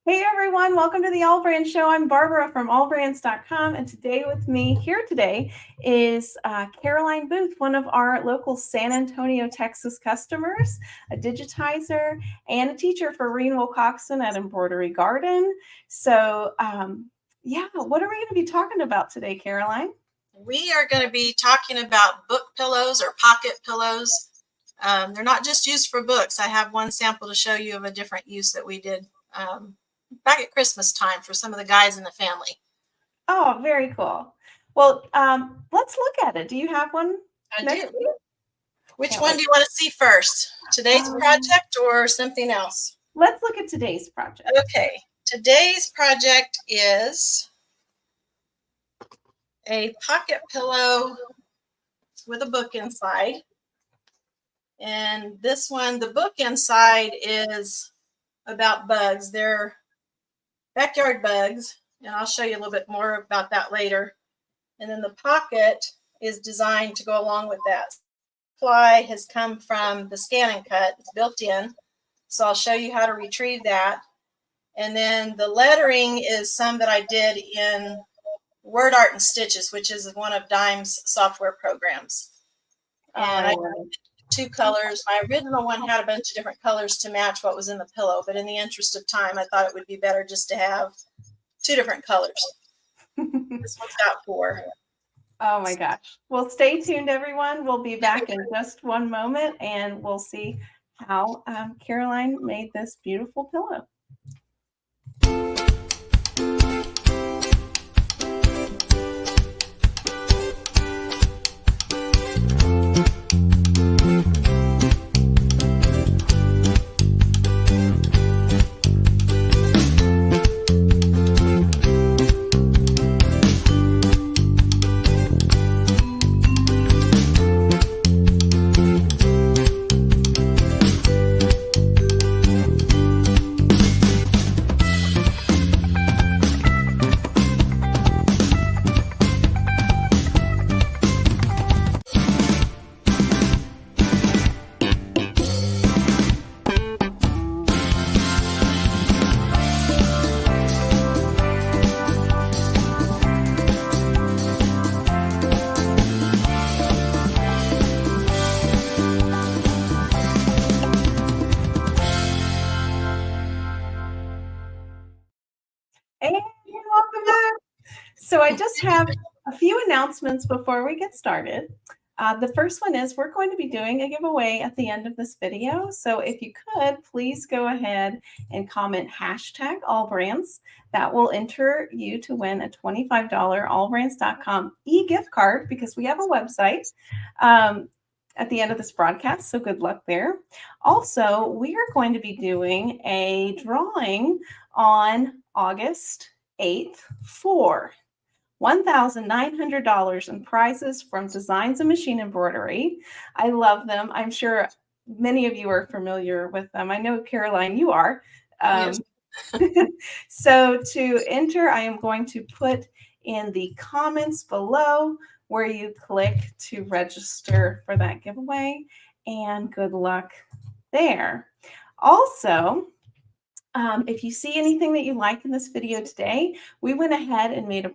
Hey everyone, welcome to the AllBrands show. I'm Barbara from AllBrands.com, and today with me here today is Caroline Booth, one of our local San Antonio, Texas customers, a digitizer and a teacher for Reen Wilcoxon at Embroidery Garden. So yeah, what are we going to be talking about today, Caroline? We are going to be talking about book pillows or pocket pillows. They're not just used for books. I have one sample to show you of a different use that we did back at Christmas time for some of the guys in the family. Oh, very cool. Well, let's look at it. Do you have one? I do. Which one do you want to see first? Today's project or something else? Let's look at today's project. Okay. Today's project is a pocket pillow with a book inside. And this one, the book inside is about bugs. They're backyard bugs, and I'll show you a little bit more about that later. And then the pocket is designed to go along with that. Fly has come from the ScanNCut. It's built in, so I'll show you how to retrieve that. And then the lettering is some that I did in Word Art and Stitches, which is one of Dime's software programs. And I did two colors. My original one had a bunch of different colors to match what was in the pillow, but in the interest of time, I thought it would be better just to have two different colors. This one's got 4. Oh my gosh. Well, stay tuned, everyone. We'll be back in just one moment, and we'll see how Caroline made this beautiful pillow. And welcome back. So I just have a few announcements before we get started. The first one is we're going to be doing a giveaway at the end of this video. So if you could, please go ahead and comment #AllBrands. That will enter you to win a $25 AllBrands.com e-gift card, because we have a website at the end of this broadcast. So good luck there. Also, we are going to be doing a drawing on August 8th for $1,900 in prizes from Designs and Machine Embroidery. I love them. I'm sure many of you are familiar with them. I know, Caroline, you are. Yes. So to enter, I am going to put in the comments below where you click to register for that giveaway, and good luck there. Also, if you see anything that you like in this video today, we went ahead and made a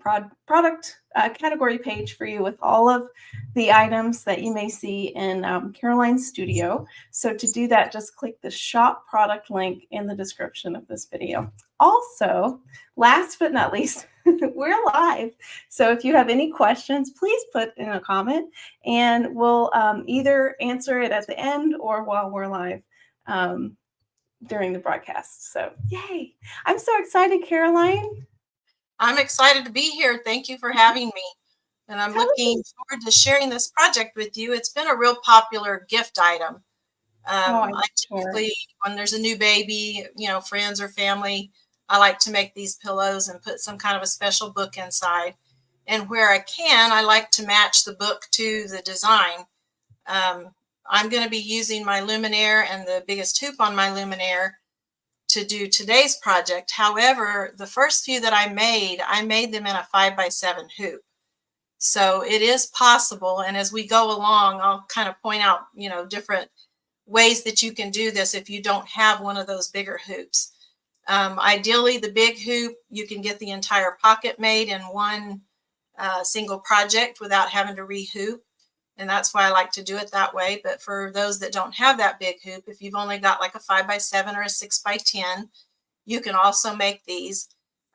product category page for you with all of the items that you may see in Caroline's studio. So to do that, just click the shop product link in the description of this video. Also, last but not least, we're live. So if you have any questions, please put in a comment, and we'll either answer it at the end or while we're live during the broadcast. So yay. I'm so excited, Caroline. I'm excited to be here. Thank you for having me. And I'm looking forward to sharing this project with you. It's been a real popular gift item. I typically, when there's a new baby, you know, friends or family, I like to make these pillows and put some kind of a special book inside. And where I can, I like to match the book to the design. I'm going to be using my Luminaire and the biggest hoop on my Luminaire to do today's project. However, the first few that I made them in a 5x7 hoop. So it is possible. And as we go along, I'll kind of point out, you know, different ways that you can do this if you don't have one of those bigger hoops. Ideally, the big hoop, you can get the entire pocket made in one single project without having to rehoop. And that's why I like to do it that way. But for those that don't have that big hoop, if you've only got like a 5x7 or a 6x10, you can also make these.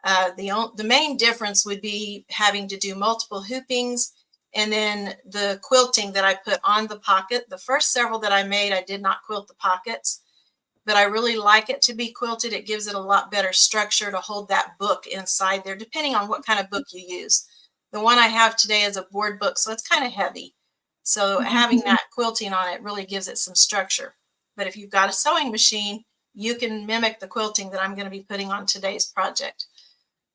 The main difference would be having to do multiple hoopings, and then the quilting that I put on the pocket. The first several that I made, I did not quilt the pockets, but I really like it to be quilted. It gives it a lot better structure to hold that book inside there, depending on what kind of book you use. The one I have today is a board book, so it's kind of heavy. So having that quilting on it really gives it some structure. But if you've got a sewing machine, you can mimic the quilting that I'm going to be putting on today's project.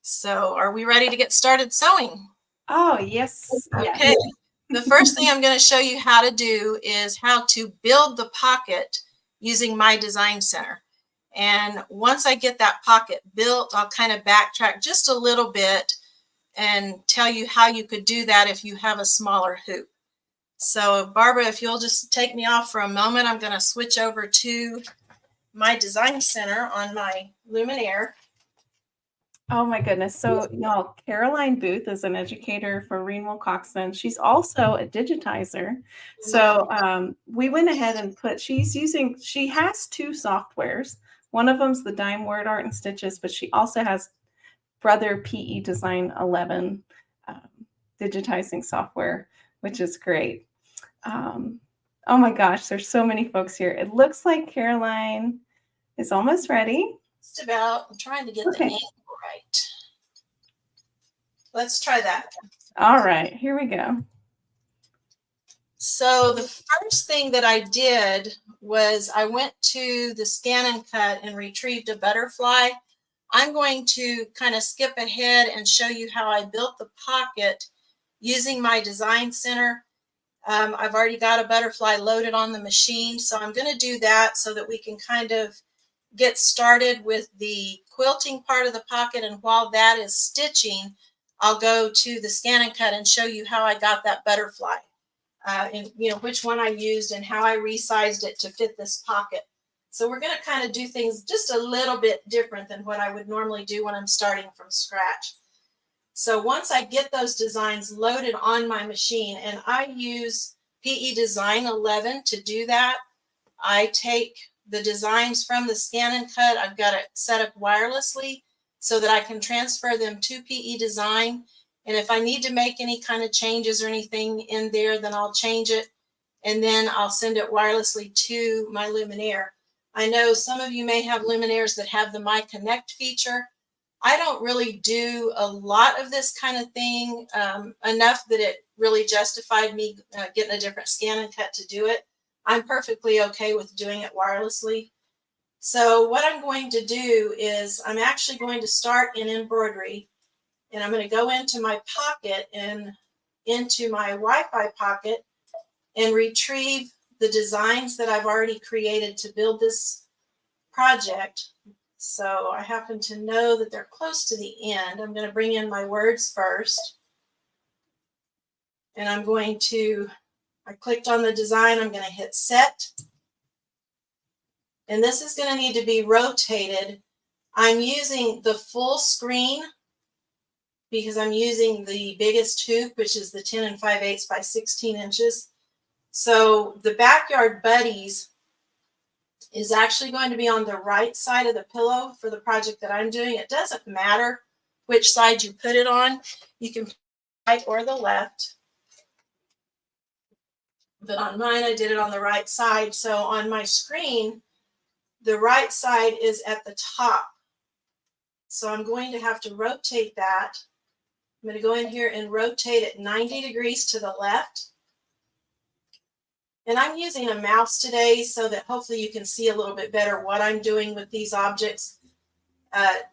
So are we ready to get started sewing? Oh, yes. Okay. Yes. The first thing I'm going to show you how to do is how to build the pocket using my design center. And once I get that pocket built, I'll kind of backtrack just a little bit and tell you how you could do that if you have a smaller hoop. So Barbara, if you'll just take me off for a moment, I'm going to switch over to my design center on my Luminaire. Oh my goodness. So y'all, Caroline Booth is an educator for Renewal Coxon. She's also a digitizer. So we went ahead and she has two softwares. One of them's the Dime Word Art and Stitches, but she also has Brother PE Design 11 digitizing software, which is great. Oh my gosh, there's so many folks here. It looks like Caroline is almost ready. Just about. I'm trying to get the angle right. Let's try that. All right, here we go. So the first thing that I did was I went to the ScanNCut and retrieved a butterfly. I'm going to kind of skip ahead and show you how I built the pocket using my design center. I've already got a butterfly loaded on the machine, so I'm going to do that so that we can kind of get started with the quilting part of the pocket. And while that is stitching, I'll go to the ScanNCut and show you how I got that butterfly, and which one I used and how I resized it to fit this pocket. So we're going to kind of do things just a little bit different than what I would normally do when I'm starting from scratch. So once I get those designs loaded on my machine, and I use PE Design 11 to do that, I take the designs from the ScanNCut. I've got it set up wirelessly so that I can transfer them to PE Design. And if I need to make any kind of changes or anything in there, then I'll change it. And then I'll send it wirelessly to my Luminaire. I know some of you may have Luminaires that have the My Connect feature. I don't really do a lot of this kind of thing, enough that it really justified me getting a different ScanNCut to do it. I'm perfectly okay with doing it wirelessly. So what I'm going to do is I'm actually going to start in embroidery, and I'm going to go into my pocket and into my Wi-Fi pocket and retrieve the designs that I've already created to build this project. So I happen to know that they're close to the end. I'm going to bring in my words first. And I'm going to, I clicked on the design, I'm going to hit set. And this is going to need to be rotated. I'm using the full screen because I'm using the biggest hoop, which is the 10 5/8 by 16 inches. So the Backyard Buddies is actually going to be on the right side of the pillow for the project that I'm doing. It doesn't matter which side you put it on. You can put the right or the left. But on mine, I did it on the right side. So on my screen, the right side is at the top. So I'm going to have to rotate that. I'm going to go in here and rotate it 90 degrees to the left. And I'm using a mouse today so that hopefully you can see a little bit better what I'm doing with these objects.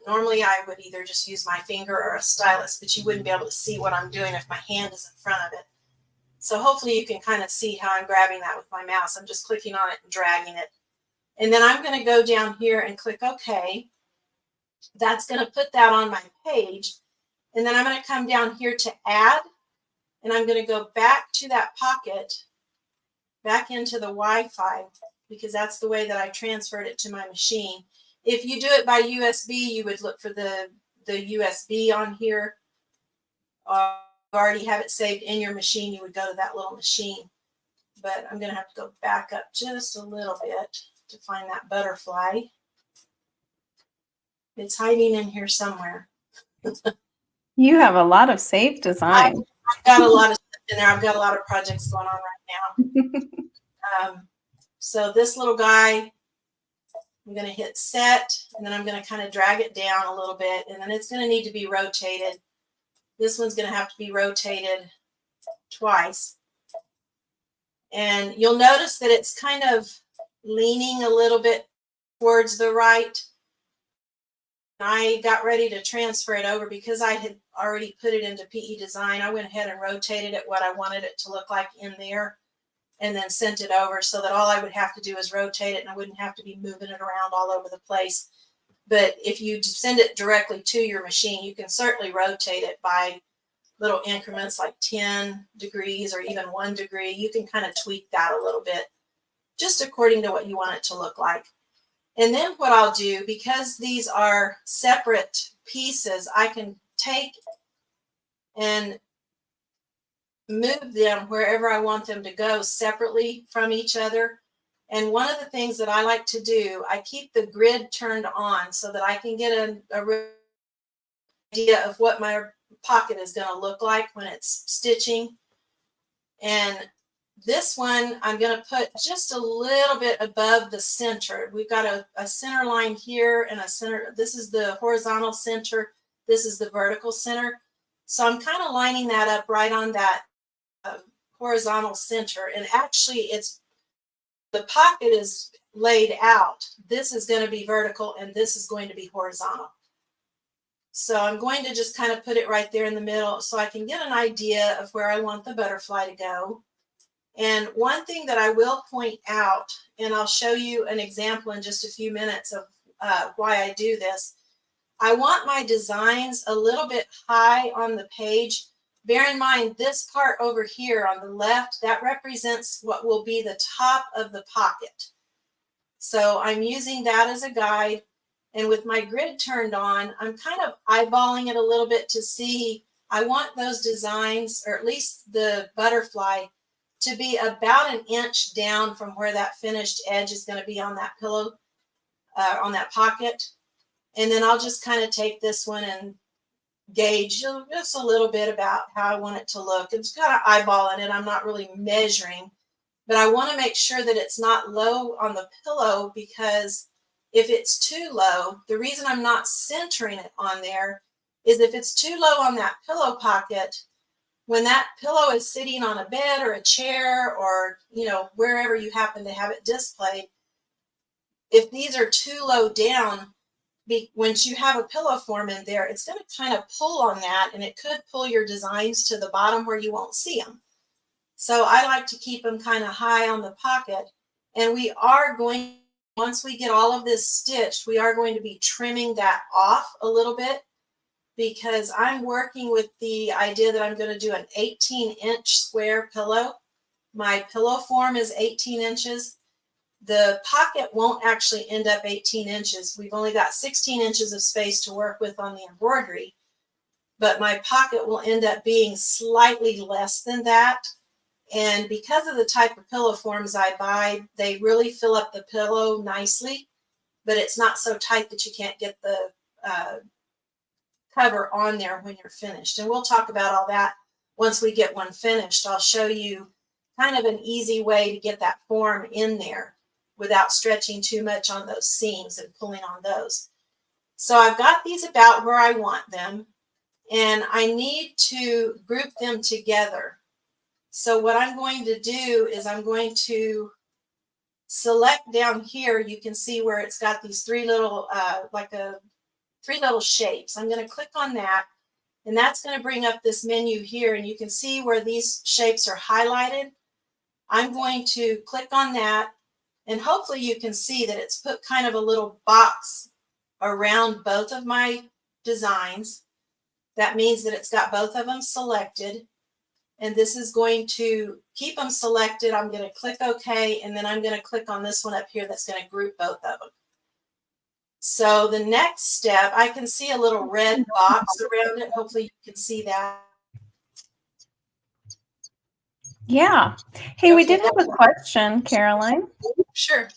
Normally I would either just use my finger or a stylus, but you wouldn't be able to see what I'm doing if my hand is in front of it. So hopefully you can kind of see how I'm grabbing that with my mouse. I'm just clicking on it and dragging it. And then I'm going to go down here and click OK. That's going to put that on my page. And then I'm going to come down here to add. And I'm going to go back to that pocket, back into the Wi-Fi, because that's the way that I transferred it to my machine. If you do it by USB, you would look for the USB on here. Or you already have it saved in your machine, you would go to that little machine. But I'm going to have to go back up just a little bit to find that butterfly. It's hiding in here somewhere. You have a lot of saved designs. I've got a lot of stuff in there. I've got a lot of projects going on right now. So this little guy, I'm going to hit set, and then I'm going to kind of drag it down a little bit, and then it's going to need to be rotated. This one's going to have to be rotated twice. And you'll notice that it's kind of leaning a little bit towards the right. I got ready to transfer it over because I had already put it into PE Design. I went ahead and rotated it what I wanted it to look like in there and then sent it over so that all I would have to do is rotate it and I wouldn't have to be moving it around all over the place. But if you send it directly to your machine, you can certainly rotate it by little increments like 10 degrees or even 1 degree. You can kind of tweak that a little bit just according to what you want it to look like. And then what I'll do, because these are separate pieces, I can take and move them wherever I want them to go separately from each other. And one of the things that I like to do, I keep the grid turned on so that I can get a idea of what my pocket is going to look like when it's stitching. And this one I'm going to put just a little bit above the center. We've got a center line here and a center. This is the horizontal center. This is the vertical center. So I'm kind of lining that up right on that horizontal center. And actually the pocket is laid out. This is going to be vertical and this is going to be horizontal. So I'm going to just kind of put it right there in the middle so I can get an idea of where I want the butterfly to go. And one thing that I will point out, and I'll show you an example in just a few minutes of why I do this. I want my designs a little bit high on the page. Bear in mind, this part over here on the left, that represents what will be the top of the pocket. So I'm using that as a guide. And with my grid turned on, I'm kind of eyeballing it a little bit to see, I want those designs, or at least the butterfly, to be about an inch down from where that finished edge is going to be on that pillow, on that pocket. And then I'll just kind of take this one and gauge just a little bit about how I want it to look. It's kind of eyeballing it. I'm not really measuring, but I want to make sure that it's not low on the pillow, because if it's too low, the reason I'm not centering it on there is if it's too low on that pillow pocket, when that pillow is sitting on a bed or a chair or, you know, wherever you happen to have it displayed, if these are too low down, once you have a pillow form in there, it's going to kind of pull on that, and it could pull your designs to the bottom where you won't see them. So I like to keep them kind of high on the pocket. And we are going, once we get all of this stitched, we are going to be trimming that off a little bit, because I'm working with the idea that I'm going to do an 18-inch square pillow. My pillow form is 18 inches. The pocket won't actually end up 18 inches. We've only got 16 inches of space to work with on the embroidery, but my pocket will end up being slightly less than that. And because of the type of pillow forms I buy, they really fill up the pillow nicely, but it's not so tight that you can't get the cover on there when you're finished. And we'll talk about all that once we get one finished. I'll show you kind of an easy way to get that form in there without stretching too much on those seams and pulling on those. So I've got these about where I want them, and I need to group them together. So what I'm going to do is I'm going to select down here. You can see where it's got these three little, three little shapes. I'm going to click on that, and that's going to bring up this menu here, and you can see where these shapes are highlighted. I'm going to click on that, and hopefully you can see that it's put kind of a little box around both of my designs. That means that it's got both of them selected, and this is going to keep them selected. I'm going to click OK, and then I'm going to click on this one up here that's going to group both of them. So the next step, I can see a little red box around it. Hopefully you can see that. Yeah. Hey, we Okay. did have a question, Caroline. Sure.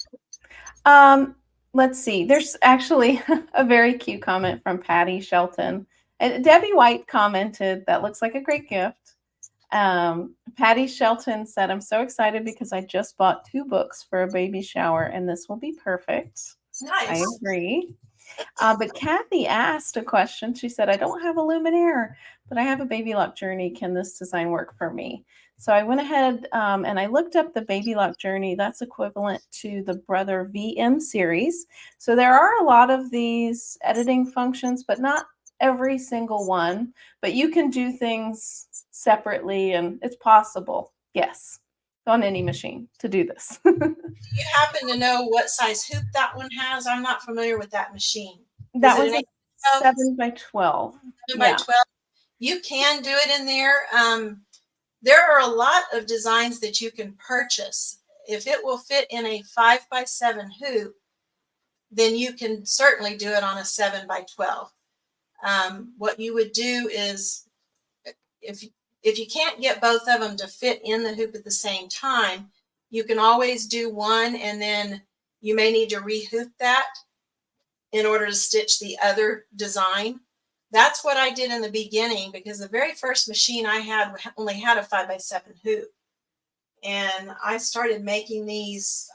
Let's see. There's actually a very cute comment from Patty Shelton. And Debbie White commented, that looks like a great gift. Patty Shelton said, I'm so excited because I just bought 2 books for a baby shower and this will be perfect. Nice. I agree. But Kathy asked a question. She said, I don't have a Luminaire, but I have a Baby Lock Journey. Can this design work for me? So I went ahead and I looked up the Baby Lock Journey. That's equivalent to the Brother VM series. So there are a lot of these editing functions, but not every single one. But you can do things separately and it's possible. Yes, on any machine to do this. Do you happen to know what size hoop that one has? I'm not familiar with that machine. That was a 7 by 12. 7 by 12. You can do it in there. There are a lot of designs that you can purchase. If it will fit in a 5 by 7 hoop, then you can certainly do it on a 7 by 12. What you would do is, if you can't get both of them to fit in the hoop at the same time, you can always do one and then you may need to rehoop that in order to stitch the other design. That's what I did in the beginning, because the very first machine I had only had a 5 by 7 hoop. And I started making these,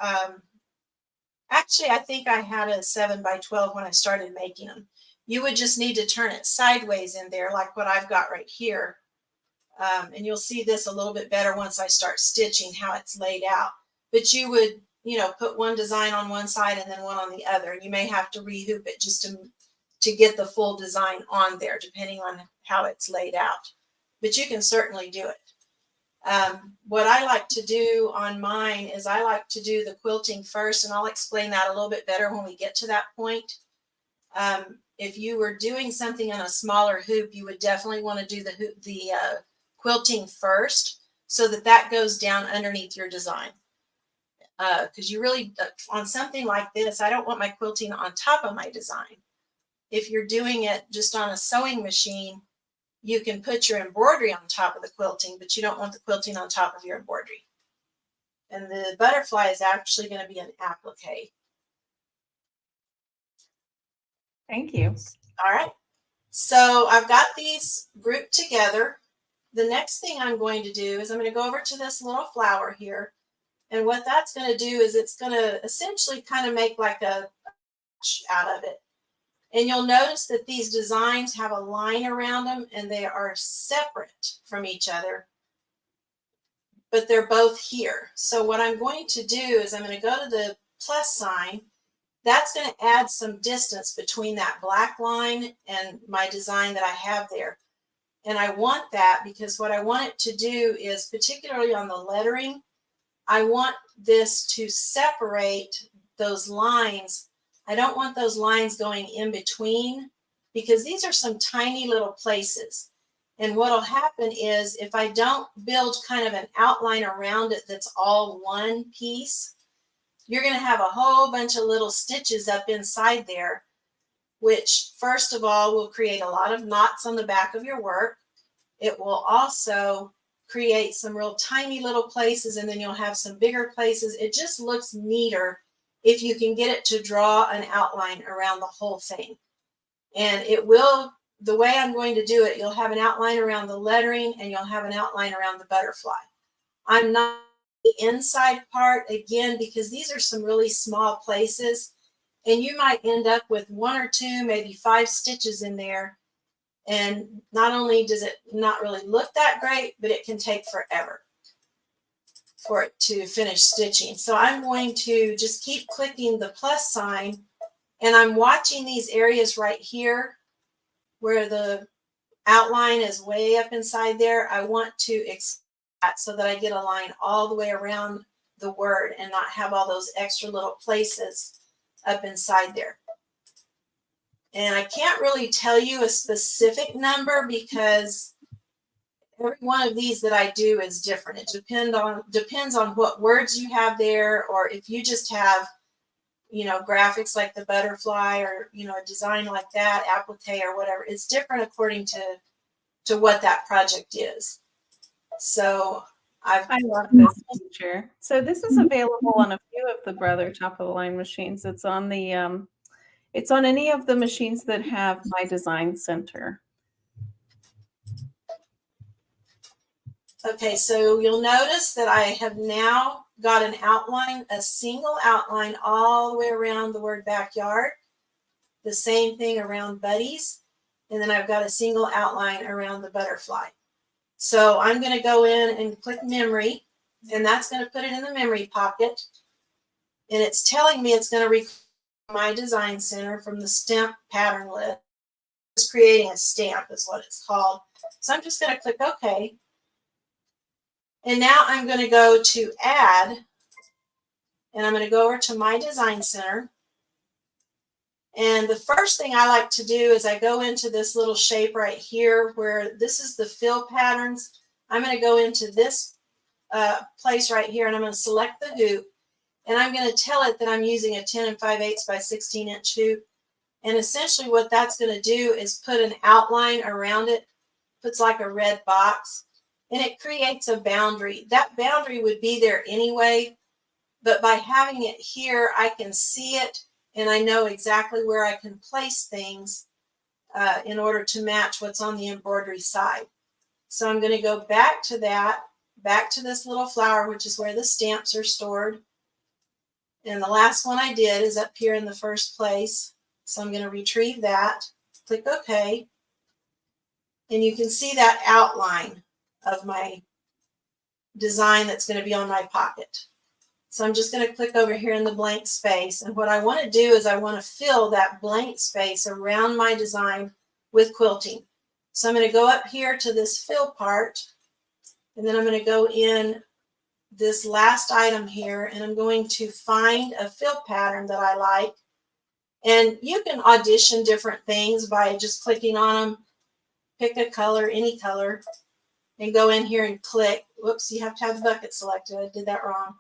actually, I think I had a 7 by 12 when I started making them. You would just need to turn it sideways in there, like what I've got right here. And you'll see this a little bit better once I start stitching, how it's laid out. But you would, put one design on one side and then one on the other. And you may have to rehoop it just to get the full design on there, depending on how it's laid out. But you can certainly do it. What I like to do on mine is I like to do the quilting first, and I'll explain that a little bit better when we get to that point. If you were doing something in a smaller hoop, you would definitely want to do the quilting first, so that goes down underneath your design. Because you really, on something like this, I don't want my quilting on top of my design. If you're doing it just on a sewing machine, you can put your embroidery on top of the quilting, but you don't want the quilting on top of your embroidery. And the butterfly is actually going to be an applique. Thank you. All right. So I've got these grouped together. The next thing I'm going to do is I'm going to go over to this little flower here. And what that's going to do is it's going to essentially kind of make like a out of it. And you'll notice that these designs have a line around them and they are separate from each other, but they're both here. So what I'm going to do is I'm going to go to the plus sign. That's going to add some distance between that black line and my design that I have there. And I want that because what I want it to do is, particularly on the lettering, I want this to separate those lines. I don't want those lines going in between, because these are some tiny little places. And what will happen is, if I don't build kind of an outline around it that's all one piece, you're going to have a whole bunch of little stitches up inside there, which first of all will create a lot of knots on the back of your work. It will also create some real tiny little places, and then you'll have some bigger places. It just looks neater if you can get it to draw an outline around the whole thing. And it will, the way I'm going to do it, you'll have an outline around the lettering and you'll have an outline around the butterfly. I'm not the inside part, again, because these are some really small places, and you might end up with 1 or 2, maybe 5 stitches in there. And not only does it not really look that great, but it can take forever for it to finish stitching. So I'm going to just keep clicking the plus sign, and I'm watching these areas right here where the outline is way up inside there. I want to expand that so that I get a line all the way around the word and not have all those extra little places up inside there. And I can't really tell you a specific number because every one of these that I do is different. It depends on what words you have there, or if you just have you know, graphics like the butterfly or, you know, a design like that, applique or whatever. It's different according to what that project is. So I love this feature. So this is available on a few of the Brother top of the line machines. It's on any of the machines that have My Design Center. okay, so you'll notice that I have now got an outline, a single outline all the way around the word backyard. The same thing around buddies. And then I've got a single outline around the butterfly. So I'm going to go in and click memory, and that's going to put it in the memory pocket. And it's telling me it's going to record My Design Center from the stamp pattern list. It's creating a stamp is what it's called. So I'm just going to click OK. And now I'm going to go to Add, and I'm going to go over to My Design Center. And the first thing I like to do is I go into this little shape right here where this is the fill patterns. I'm going to go into this place right here, and I'm going to select the hoop. And I'm going to tell it that I'm using a 10 5/8 by 16-inch hoop. And essentially what that's going to do is put an outline around it, puts like a red box, and it creates a boundary. That boundary would be there anyway, but by having it here, I can see it, and I know exactly where I can place things in order to match what's on the embroidery side. So I'm going to go back to that, back to this little flower, which is where the stamps are stored. And the last one I did is up here in the first place. So I'm going to retrieve that, click OK. And you can see that outline of my design that's going to be on my pocket. So I'm just going to click over here in the blank space. And what I want to do is I want to fill that blank space around my design with quilting. So I'm going to go up here to this fill part, and then I'm going to go in this last item here, and I'm going to find a fill pattern that I like. And you can audition different things by just clicking on them, pick a color, any color, and go in here and click. Whoops, you have to have the bucket selected. I did that wrong.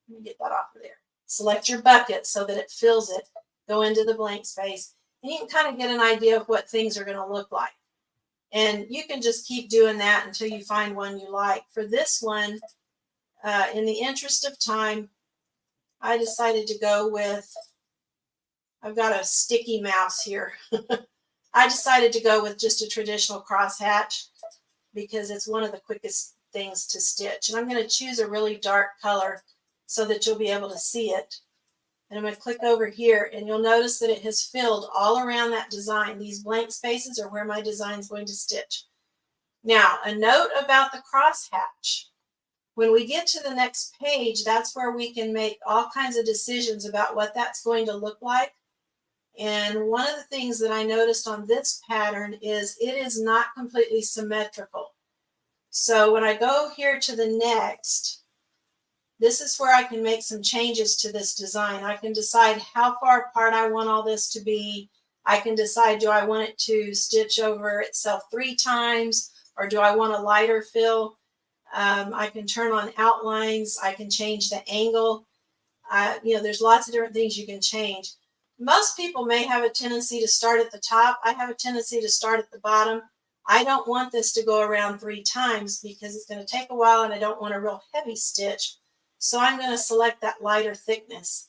Let me get that off of there. Select your bucket so that it fills it. Go into the blank space, and you can kind of get an idea of what things are going to look like. And you can just keep doing that until you find one you like. For this one, in the interest of time, I decided to go with, I've got a sticky mouse here. I decided to go with just a traditional crosshatch because it's one of the quickest things to stitch. And I'm going to choose a really dark color so that you'll be able to see it. And I'm going to click over here, and you'll notice that it has filled all around that design. These blank spaces are where my design is going to stitch. Now, a note about the crosshatch. When we get to the next page, that's where we can make all kinds of decisions about what that's going to look like. And one of the things that I noticed on this pattern is it is not completely symmetrical. So when I go here to the next, this is where I can make some changes to this design. I can decide how far apart I want all this to be. I can decide, do I want it to stitch over itself 3 times, or do I want a lighter fill? I can turn on outlines. I can change the angle. You know, there's lots of different things you can change. Most people may have a tendency to start at the top. I have a tendency to start at the bottom. I don't want this to go around 3 times because it's going to take a while, and I don't want a real heavy stitch. So I'm going to select that lighter thickness.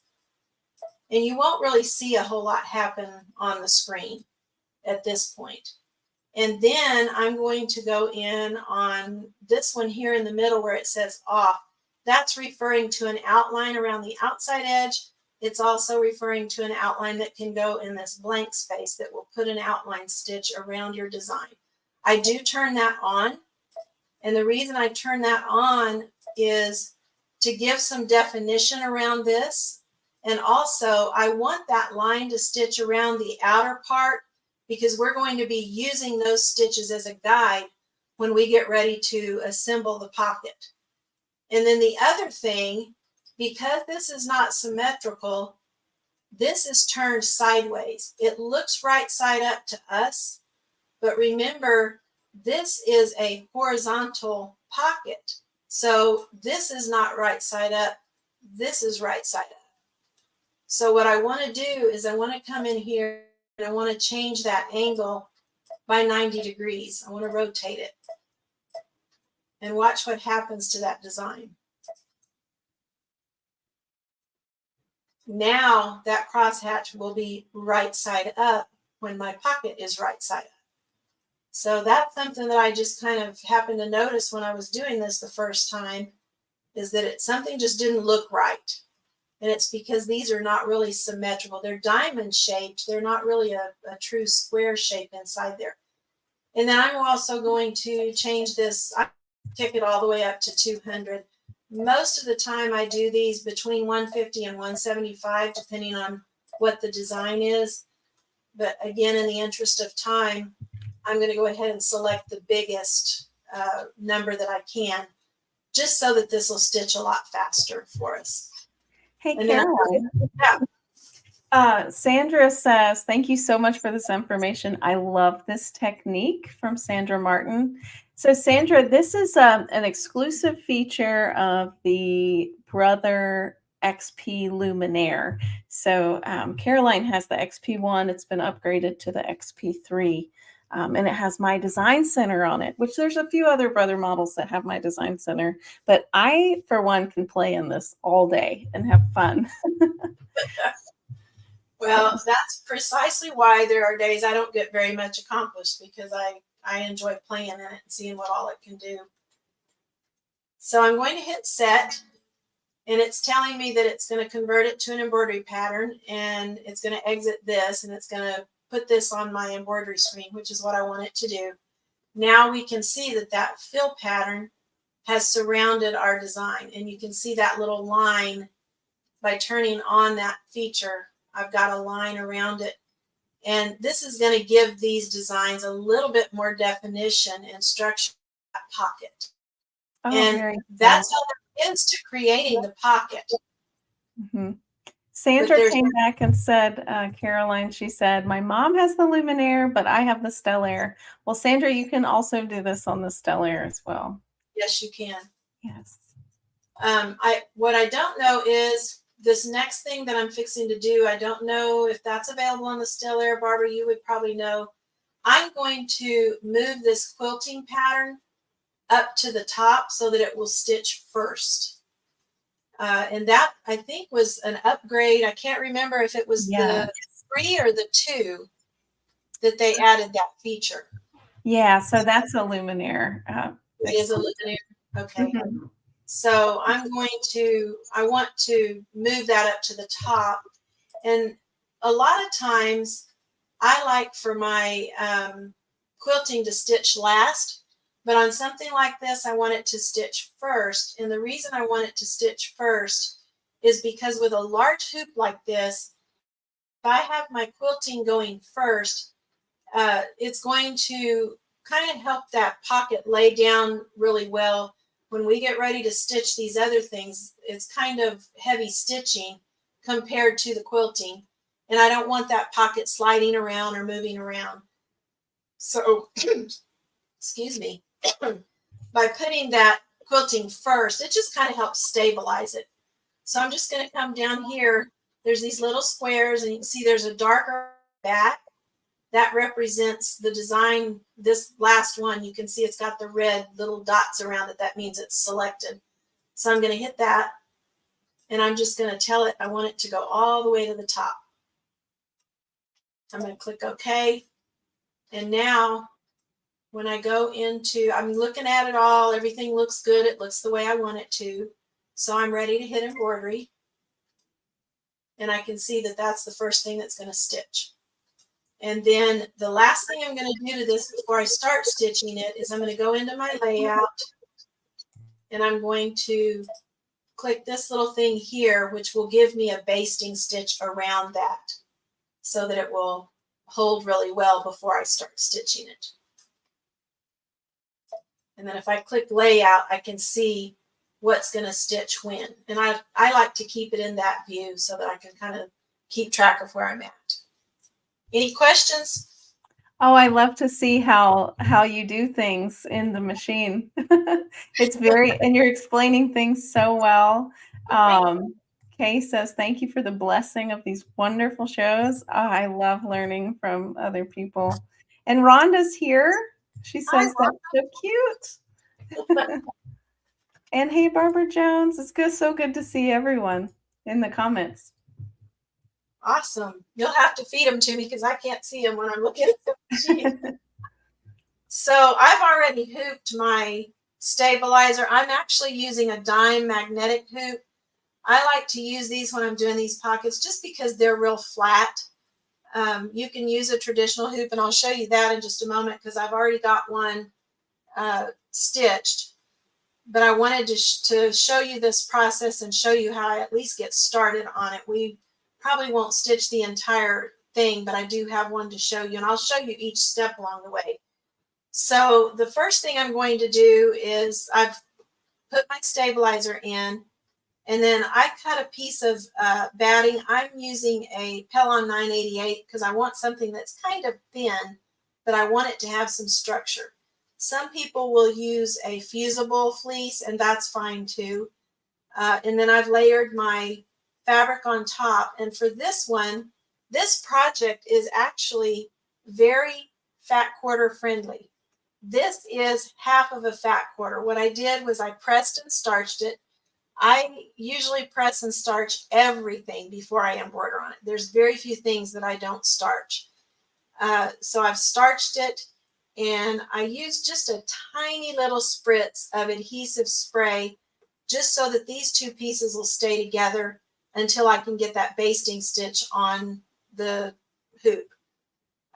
And you won't really see a whole lot happen on the screen at this point. And then I'm going to go in on this one here in the middle where it says off. That's referring to an outline around the outside edge. It's also referring to an outline that can go in this blank space that will put an outline stitch around your design. I do turn that on. And the reason I turn that on is to give some definition around this. And also, I want that line to stitch around the outer part because we're going to be using those stitches as a guide when we get ready to assemble the pocket. And then the other thing, because this is not symmetrical, this is turned sideways. It looks right side up to us, but remember, this is a horizontal pocket. So this is not right side up, this is right side up. So what I want to do is I want to come in here and I want to change that angle by 90 degrees. I want to rotate it and watch what happens to that design. Now that crosshatch will be right side up when my pocket is right side up. So that's something that I just kind of happened to notice when I was doing this the first time, is that something just didn't look right. And it's because these are not really symmetrical. They're diamond shaped. They're not really a true square shape inside there. And then I'm also going to change this. I kick it all the way up to 200. Most of the time I do these between 150 and 175, depending on what the design is. But again, in the interest of time, I'm going to go ahead and select the biggest number that I can, just so that this will stitch a lot faster for us. Hey, And Caroline. Sandra says, thank you so much for this information. I love this technique, from Sandra Martin. So Sandra, this is an exclusive feature of the Brother XP Luminaire. So Caroline has the XP1. It's been upgraded to the XP3. And it has My Design Center on it, which there's a few other Brother models that have My Design Center. But I, for one, can play in this all day and have fun. Well, that's precisely why there are days I don't get very much accomplished, because I enjoy playing in it and seeing what all it can do. So I'm going to hit set, and it's telling me that it's going to convert it to an embroidery pattern, and it's going to exit this, and it's going to put this on my embroidery screen, which is what I want it to do. Now we can see that that fill pattern has surrounded our design, and you can see that little line by turning on that feature. I've got a line around it, and this is going to give these designs a little bit more definition and structure in that pocket. Oh, and that's all there is to creating the pocket. Mm-hmm. Sandra came back and said, Caroline, she said, my mom has the Luminaire, but I have the Stellaire. Well, Sandra, you can also do this on the Stellaire as well. Yes, you can. Yes. What I don't know is this next thing that I'm fixing to do. I don't know if that's available on the Stellaire. Barbara, you would probably know. I'm going to move this quilting pattern up to the top so that it will stitch first. And that, I think, was an upgrade. I can't remember if it was the 3 or the 2 that they added that feature. Yeah, so that's a Luminaire. It is a Luminaire. Okay. Mm-hmm. So I want to move that up to the top. And a lot of times I like for my quilting to stitch last, but on something like this, I want it to stitch first. And the reason I want it to stitch first is because with a large hoop like this, if I have my quilting going first, it's going to kind of help that pocket lay down really well. When we get ready to stitch these other things, it's kind of heavy stitching compared to the quilting. And I don't want that pocket sliding around or moving around. So, excuse me, by putting that quilting first, it just kind of helps stabilize it. So I'm just going to come down here. There's these little squares, and you can see there's a darker back. That represents the design. This last one, you can see it's got the red little dots around it. That means it's selected. So I'm going to hit that, and I'm just going to tell it I want it to go all the way to the top. I'm going to click OK. And now when I go into, I'm looking at it all. Everything looks good. It looks the way I want it to. So I'm ready to hit embroidery. And I can see that that's the first thing that's going to stitch. And then the last thing I'm going to do to this before I start stitching it is I'm going to go into my layout, and I'm going to click this little thing here, which will give me a basting stitch around that so that it will hold really well before I start stitching it. And then if I click layout, I can see what's going to stitch when. And I like to keep it in that view so that I can kind of keep track of where I'm at. Any questions? Oh, I love to see how you do things in the machine. It's very, and you're explaining things so well. Kay says, thank you for the blessing of these wonderful shows. Oh, I love learning from other people. And Rhonda's here. She Hi, says, that's so cute. And hey, Barbara Jones. It's good, so good to see everyone in the comments. awesome. You'll have to feed them to me because I can't see them when I'm looking at them. So I've already hooped my stabilizer. I'm actually using a dime magnetic hoop. I like to use these when I'm doing these pockets just because they're real flat. You can use a traditional hoop, and I'll show you that in just a moment because I've already got one stitched. But I wanted to show you this process and show you how I at least get started on it. We probably won't stitch the entire thing, but I do have one to show you, and I'll show you each step along the way. So the first thing I'm going to do is I've put my stabilizer in, and then I cut a piece of batting. I'm using a Pellon 988 because I want something that's kind of thin, but I want it to have some structure. Some people will use a fusible fleece, and that's fine too. And then I've layered my fabric on top. And for this one, this project is actually very fat quarter friendly. This is half of a fat quarter. What I did was I pressed and starched it. I usually press and starch everything before I embroider on it. There's very few things that I don't starch. So I've starched it, and I used just a tiny little spritz of adhesive spray just so that these two pieces will stay together until I can get that basting stitch on the hoop.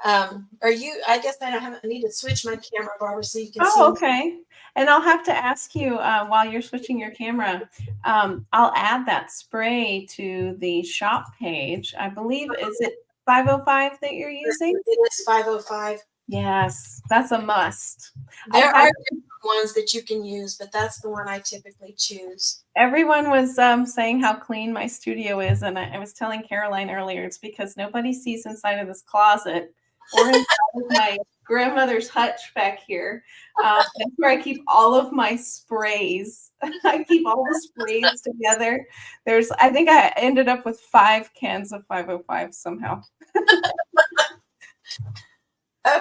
I guess I need to switch my camera, Barbara, so you can see. Oh, okay. And I'll have to ask you while you're switching your camera, I'll add that spray to the shop page. I believe, is it 505 that you're using? It is 505. Yes, that's a must. There are different ones that you can use, but that's the one I typically choose. Everyone was saying how clean my studio is, and I was telling Caroline earlier, it's because nobody sees inside of this closet or inside of my grandmother's hutch back here. That's where I keep all of my sprays. I keep all the sprays together. I think I ended up with 5 cans of 505 somehow.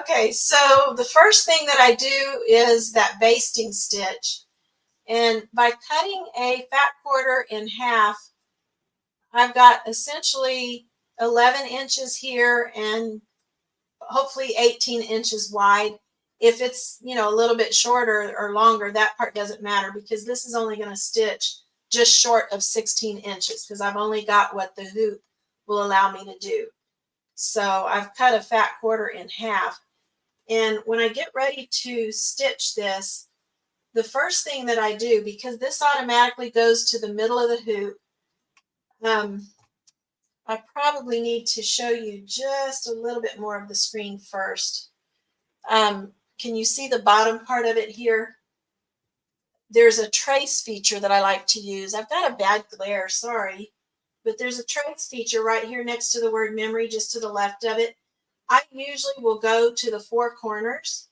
Okay, so the first thing that I do is that basting stitch. And by cutting a fat quarter in half, I've got essentially 11 inches here and hopefully 18 inches wide. If it's, a little bit shorter or longer, that part doesn't matter because this is only going to stitch just short of 16 inches because I've only got what the hoop will allow me to do. So I've cut a fat quarter in half. And when I get ready to stitch this, the first thing that I do, because this automatically goes to the middle of the hoop, I probably need to show you just a little bit more of the screen first. Can you see the bottom part of it here? There's a trace feature that I like to use. I've got a bad glare, sorry, but there's a trace feature right here next to the word memory, just to the left of it. I usually will go to the 4 corners.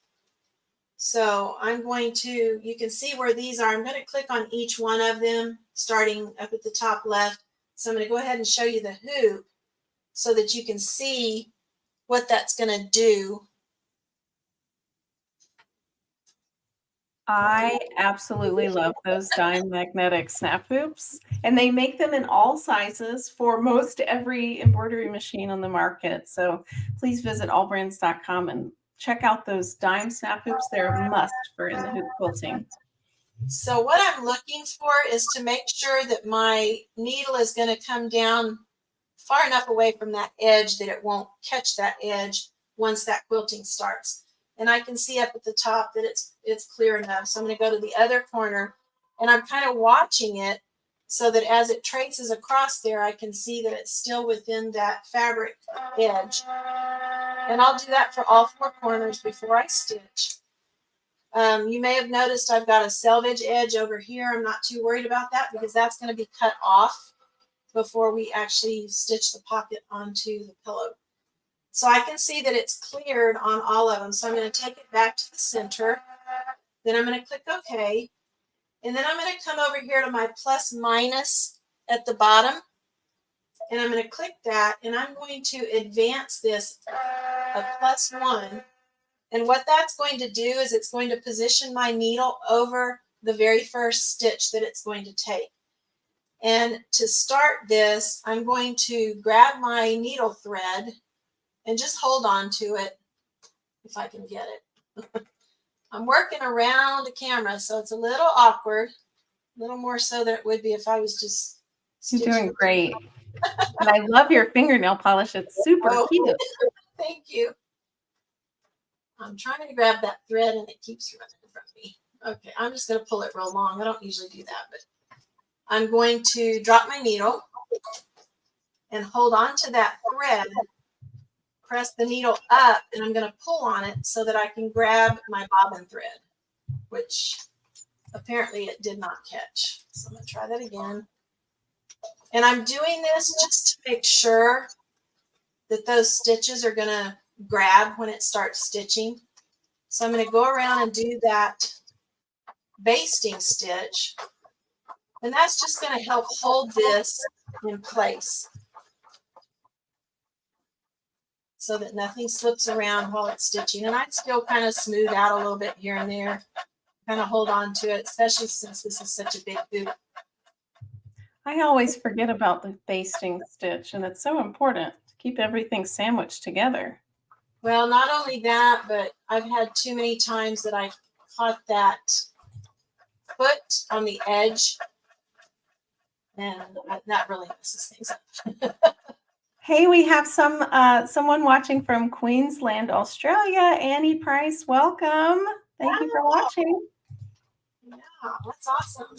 So I'm going to, you can see where these are. I'm going to click on each one of them, starting up at the top left. So I'm going to go ahead and show you the hoop so that you can see what that's going to do. I absolutely love those dime magnetic snap hoops, and they make them in all sizes for most every embroidery machine on the market. So please visit allbrands.com and check out those dime snap hoops. They're a must for in the hoop quilting. So what I'm looking for is to make sure that my needle is going to come down far enough away from that edge that it won't catch that edge once that quilting starts. And I can see up at the top that it's clear enough. So I'm going to go to the other corner, and I'm kind of watching it so that as it traces across there, I can see that it's still within that fabric edge. And I'll do that for all 4 corners before I stitch. You may have noticed I've got a selvage edge over here. I'm not too worried about that because that's going to be cut off before we actually stitch the pocket onto the pillow. So I can see that it's cleared on all of them. So I'm going to take it back to the center. Then I'm going to click OK. And then I'm going to come over here to my plus minus at the bottom. And I'm going to click that, and I'm going to advance this a +1. And what that's going to do is it's going to position my needle over the very first stitch that it's going to take. And to start this, I'm going to grab my needle thread and just hold on to it if I can get it. I'm working around the camera, so it's a little awkward, a little more so than it would be if I was just You're stitching. doing great. And I love your fingernail polish. It's super cute. Thank you. I'm trying to grab that thread and it keeps running from me. Okay, I'm just going to pull it real long. I don't usually do that, but I'm going to drop my needle and hold on to that thread, press the needle up, and I'm going to pull on it so that I can grab my bobbin thread, which apparently it did not catch. So I'm going to try that again. And I'm doing this just to make sure that those stitches are going to grab when it starts stitching. So I'm going to go around and do that basting stitch. And that's just going to help hold this in place so that nothing slips around while it's stitching. And I'd still kind of smooth out a little bit here and there, kind of hold on to it, especially since this is such a big hoop. I always forget about the basting stitch, and it's so important to keep everything sandwiched together. Well, not only that, but I've had too many times that I've caught that foot on the edge, and that really messes things up. Hey, we have someone watching from Queensland, Australia. Annie Price, welcome. Thank you for watching. Yeah, that's awesome.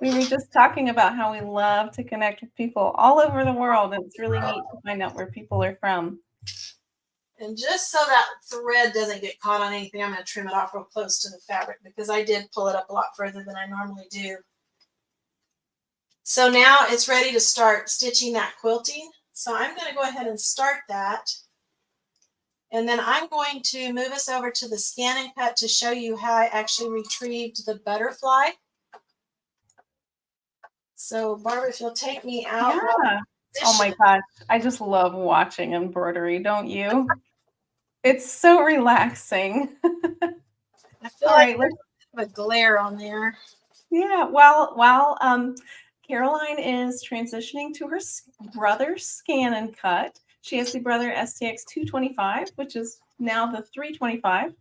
We were just talking about how we love to connect with people all over the world. It's really neat to find out where people are from. And just so that thread doesn't get caught on anything, I'm going to trim it off real close to the fabric because I did pull it up a lot further than I normally do. So now it's ready to start stitching that quilting. So I'm going to go ahead and start that. And then I'm going to move us over to the ScanNCut to show you how I actually retrieved the butterfly. So Barbara, if you'll take me out. Yeah. Oh my gosh. I just love watching embroidery, don't you? It's so relaxing. I feel like there's a glare on there. Yeah. While Caroline is transitioning to her Brother ScanNCut, she has the Brother STX 225, which is now the 325.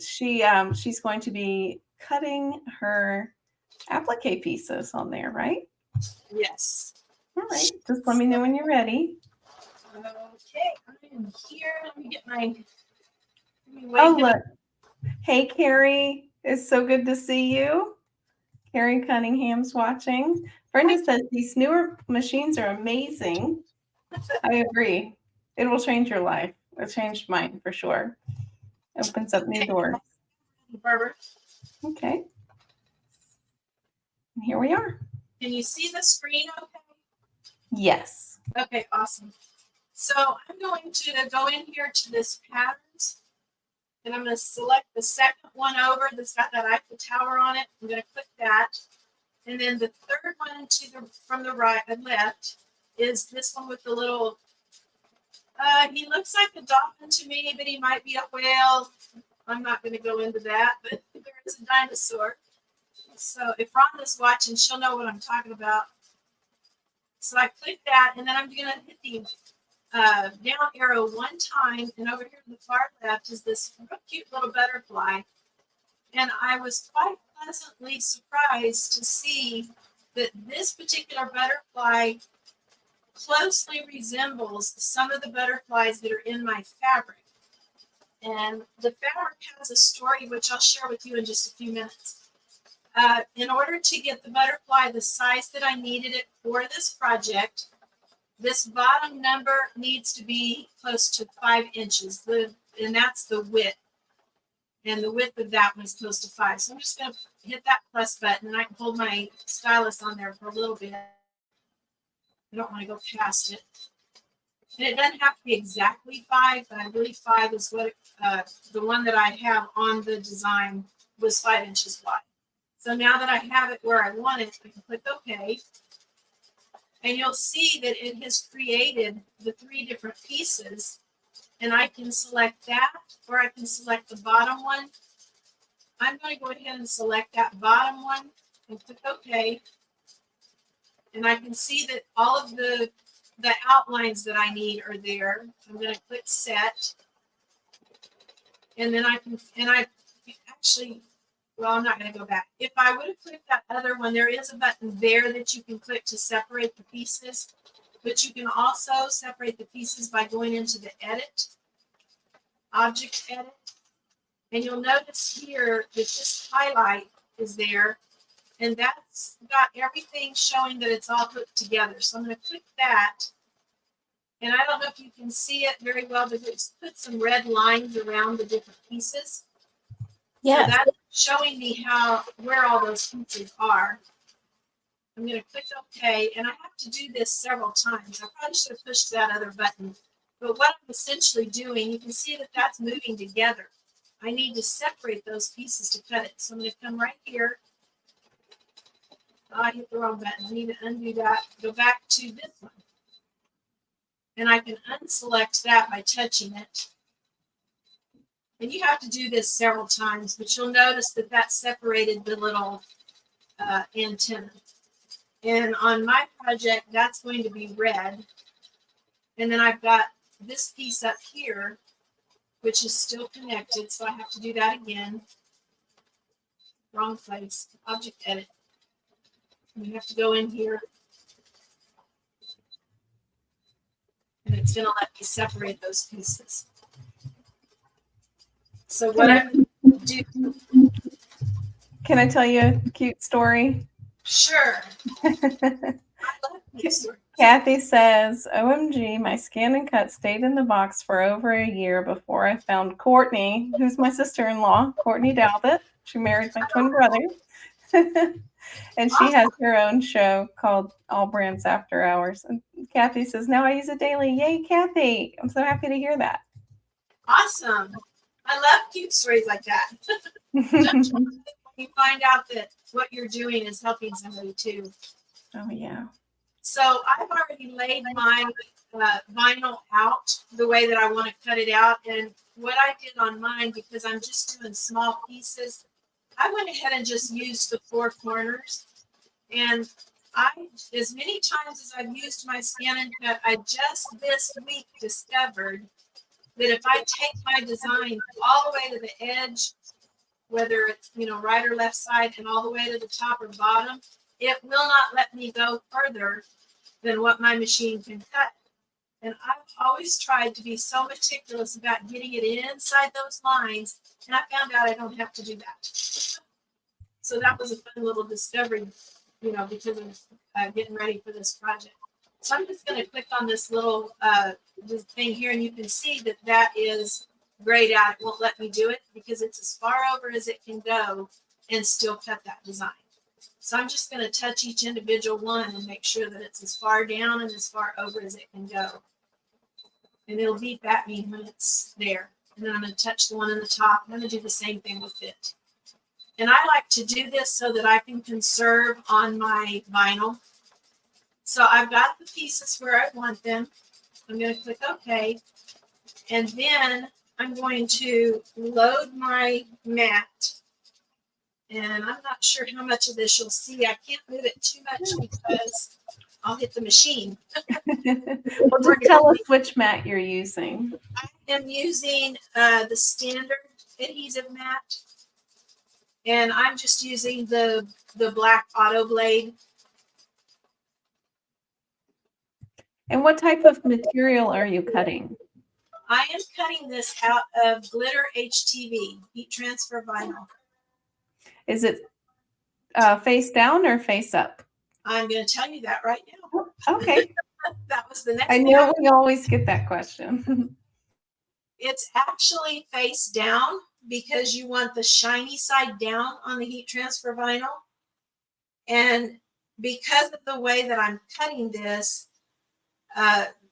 She's going to be cutting her applique pieces on there, right? Yes. All right. Just let me know when you're ready. Okay, I'm here. Let me get my. Oh, look. Hey, Carrie. It's so good to see you. Carrie Cunningham's watching. Brenda says these newer machines are amazing. I agree. It will change your life. It changed mine for sure. Opens up new doors. Barbara. Okay. And here we are. Can you see the screen okay? Yes. Okay, awesome. So I'm going to go in here to this patterns, and I'm going to select the second one over that's got that Eiffel Tower on it. I'm going to click that. And then the third one from the right and left is this one with the little, he looks like a dolphin to me, but he might be a whale. I'm not going to go into that, but there is a dinosaur. So if Rhonda's watching, she'll know what I'm talking about. So I click that, and then I'm going to hit the down arrow one time, and over here to the far left is this real cute little butterfly. And I was quite pleasantly surprised to see that this particular butterfly closely resembles some of the butterflies that are in my fabric. And the fabric has a story, which I'll share with you in just a few minutes. In order to get the butterfly the size that I needed it for this project, this bottom number needs to be close to 5 inches, and that's the width. And the width of that one is close to 5. So I'm just going to hit that plus button, and I can hold my stylus on there for a little bit. I don't want to go past it. And it doesn't have to be exactly 5, but I believe 5 is what the one that I have on the design was 5 inches wide. So now that I have it where I want it, I can click OK. And you'll see that it has created the 3 different pieces. And I can select that, or I can select the bottom one. I'm going to go ahead and select that bottom one and click OK. And I can see that all of the outlines that I need are there. I'm going to click Set. And then I actually, well, I'm not going to go back. If I would have clicked that other one, there is a button there that you can click to separate the pieces. But you can also separate the pieces by going into the Edit, Object Edit. And you'll notice here that this highlight is there. And that's got everything showing that it's all put together. So I'm going to click that. And I don't know if you can see it very well, but it's put some red lines around the different pieces. Yes. So that's showing me where all those pieces are. I'm going to click OK, and I have to do this several times. I probably should have pushed that other button. But what I'm essentially doing, you can see that that's moving together. I need to separate those pieces to cut it. So I'm going to come right here. Oh, I hit the wrong button. I need to undo that. Go back to this one. And I can unselect that by touching it. And you have to do this several times, but you'll notice that that separated the little antenna. And on my project, that's going to be red. And then I've got this piece up here, which is still connected. So I have to do that again. Wrong place. Object Edit. And you have to go in here. And it's going to let me separate those pieces. So what I'm going to do. Can I tell you a cute story? Sure. I love cute stories. Kathy says, OMG, my ScanNCut stayed in the box for over a year before I found Courtney, who's my sister-in-law, Courtney Dalbert. She married my twin brother. And she has her own show called AllBrands After Hours. And Kathy says, now I use it daily. Yay, Kathy. I'm so happy to hear that. Awesome. I love cute stories like that. You find out that what you're doing is helping somebody too. Oh, yeah. So I've already laid my vinyl out the way that I want to cut it out. And what I did on mine, because I'm just doing small pieces, I went ahead and just used the 4 corners. And as many times as I've used my ScanNCut, I just this week discovered that if I take my design all the way to the edge, whether it's, right or left side, and all the way to the top or bottom, it will not let me go further than what my machine can cut. And I've always tried to be so meticulous about getting it inside those lines, and I found out I don't have to do that. So that was a fun little discovery, because of getting ready for this project. So I'm just going to click on this little this thing here, and you can see that that is grayed out. It won't let me do it because it's as far over as it can go and still cut that design. So I'm just going to touch each individual one and make sure that it's as far down and as far over as it can go. And it'll beep at me when it's there. And then I'm going to touch the one in the top. I'm going to do the same thing with it. And I like to do this so that I can conserve on my vinyl. So I've got the pieces where I want them. I'm going to click OK. And then I'm going to load my mat. And I'm not sure how much of this you'll see. I can't move it too much because I'll hit the machine. Well, just tell us which mat you're using. I am using the standard adhesive mat. And I'm just using the black auto blade. And what type of material are you cutting? I am cutting this out of Glitter HTV, heat transfer vinyl. Is it face down or face up? I'm going to tell you that right now. Okay. That was the next I know we always get that question. It's actually face down because you want the shiny side down on the heat transfer vinyl. And because of the way that I'm cutting this,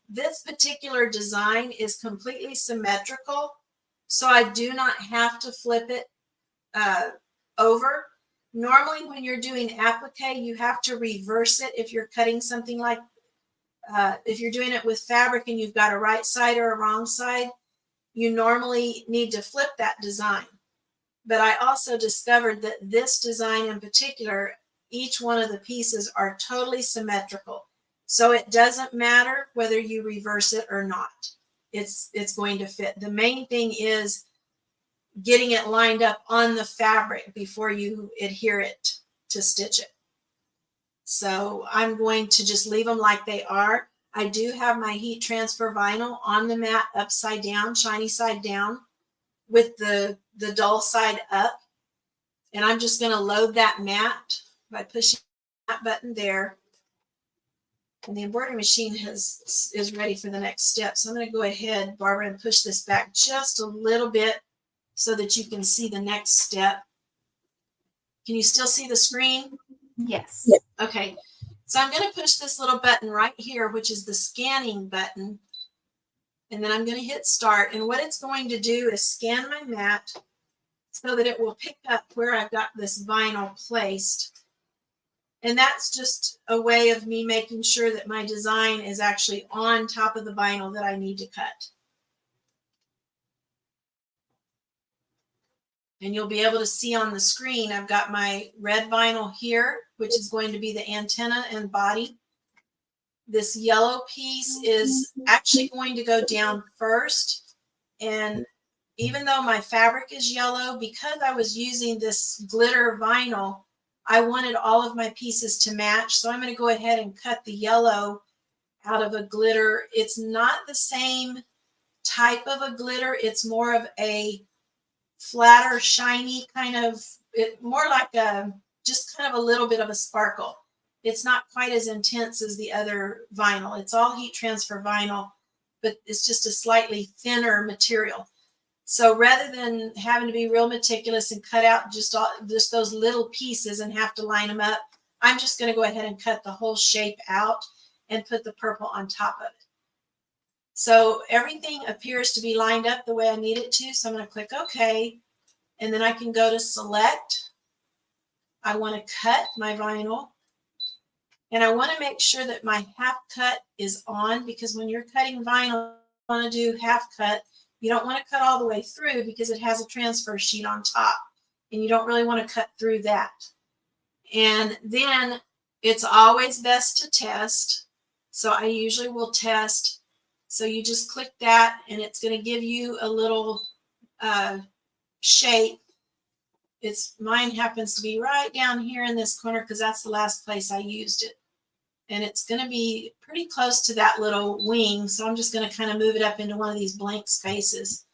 this particular design is completely symmetrical. So I do not have to flip it over. Normally when you're doing applique, you have to reverse it if you're cutting something like if you're doing it with fabric and you've got a right side or a wrong side, you normally need to flip that design. But I also discovered that this design in particular, each one of the pieces are totally symmetrical. So it doesn't matter whether you reverse it or not. It's going to fit. The main thing is getting it lined up on the fabric before you adhere it to stitch it. So I'm going to just leave them like they are. I do have my heat transfer vinyl on the mat upside down, shiny side down, with the dull side up. And I'm just going to load that mat by pushing that button there. And the embroidery machine is ready for the next step. So I'm going to go ahead, Barbara, and push this back just a little bit so that you can see the next step. Can you still see the screen? Yes. Okay. So I'm going to push this little button right here, which is the scanning button. And then I'm going to hit start. And what it's going to do is scan my mat so that it will pick up where I've got this vinyl placed. And that's just a way of me making sure that my design is actually on top of the vinyl that I need to cut. And you'll be able to see on the screen, I've got my red vinyl here, which is going to be the antenna and body. This yellow piece is actually going to go down first. And even though my fabric is yellow, because I was using this glitter vinyl, I wanted all of my pieces to match. So I'm going to go ahead and cut the yellow out of a glitter. It's not the same type of a glitter. It's more of a flatter, shiny kind of, more like just kind of a little bit of a sparkle. It's not quite as intense as the other vinyl. It's all heat transfer vinyl, but it's just a slightly thinner material. So rather than having to be real meticulous and cut out just those little pieces and have to line them up, I'm just going to go ahead and cut the whole shape out and put the purple on top of it. So everything appears to be lined up the way I need it to. So I'm going to click OK, and then I can go to select. I want to cut my vinyl, and I want to make sure that my half cut is on, because when you're cutting vinyl, you want to do half cut. You don't want to cut all the way through because it has a transfer sheet on top, and you don't really want to cut through that. And then it's always best to test. So I usually will test. So you just click that, and it's going to give you a little shape. Mine happens to be right down here in this corner because that's the last place I used it. And it's going to be pretty close to that little wing. So I'm just going to kind of move it up into one of these blank spaces.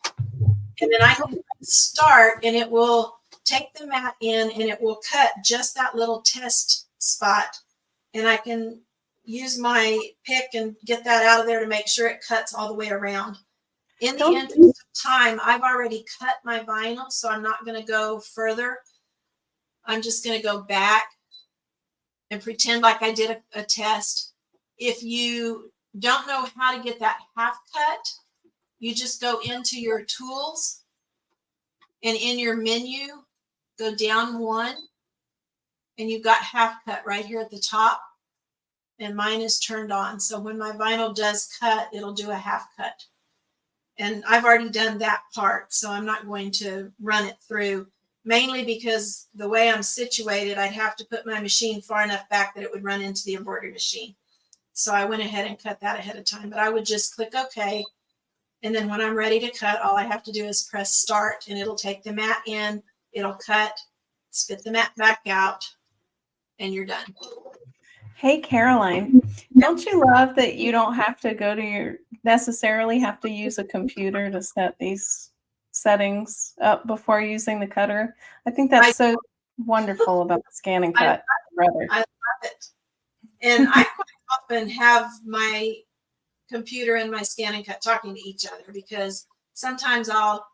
And then I can start, and it will take the mat in, and it will cut just that little test spot. And I can use my pick and get that out of there to make sure it cuts all the way around. In the interest of time, I've already cut my vinyl, so I'm not going to go further. I'm just going to go back and pretend like I did a test. If you don't know how to get that half cut, you just go into your tools, and in your menu, go down one, and you've got half cut right here at the top, and mine is turned on. So when my vinyl does cut, it'll do a half cut. And I've already done that part, so I'm not going to run it through, mainly because the way I'm situated, I'd have to put my machine far enough back that it would run into the embroidery machine. So I went ahead and cut that ahead of time, but I would just click OK. And then when I'm ready to cut, all I have to do is press start, and it'll take the mat in, it'll cut, spit the mat back out, and you're done. Hey, Caroline, don't you love that you don't have to necessarily have to use a computer to set these settings up before using the cutter? I think that's so wonderful about ScanNCut. I love it. And I quite often have my computer and my ScanNCut talking to each other, because sometimes I'll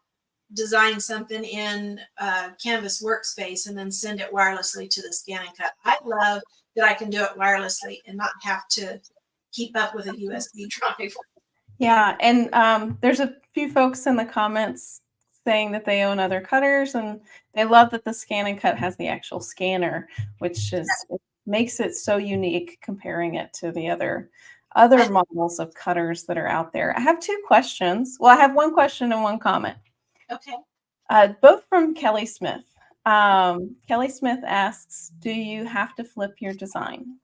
design something in Canvas workspace and then send it wirelessly to the ScanNCut. I love that I can do it wirelessly and not have to keep up with a USB drive. Yeah, and there's a few folks in the comments saying that they own other cutters, and they love that the ScanNCut has the actual scanner, which makes it so unique comparing it to the other other models of cutters that are out there. I have two questions. Well, I have one question and one comment. Okay. Both from Kelly Smith. Kelly Smith asks, do you have to flip your design?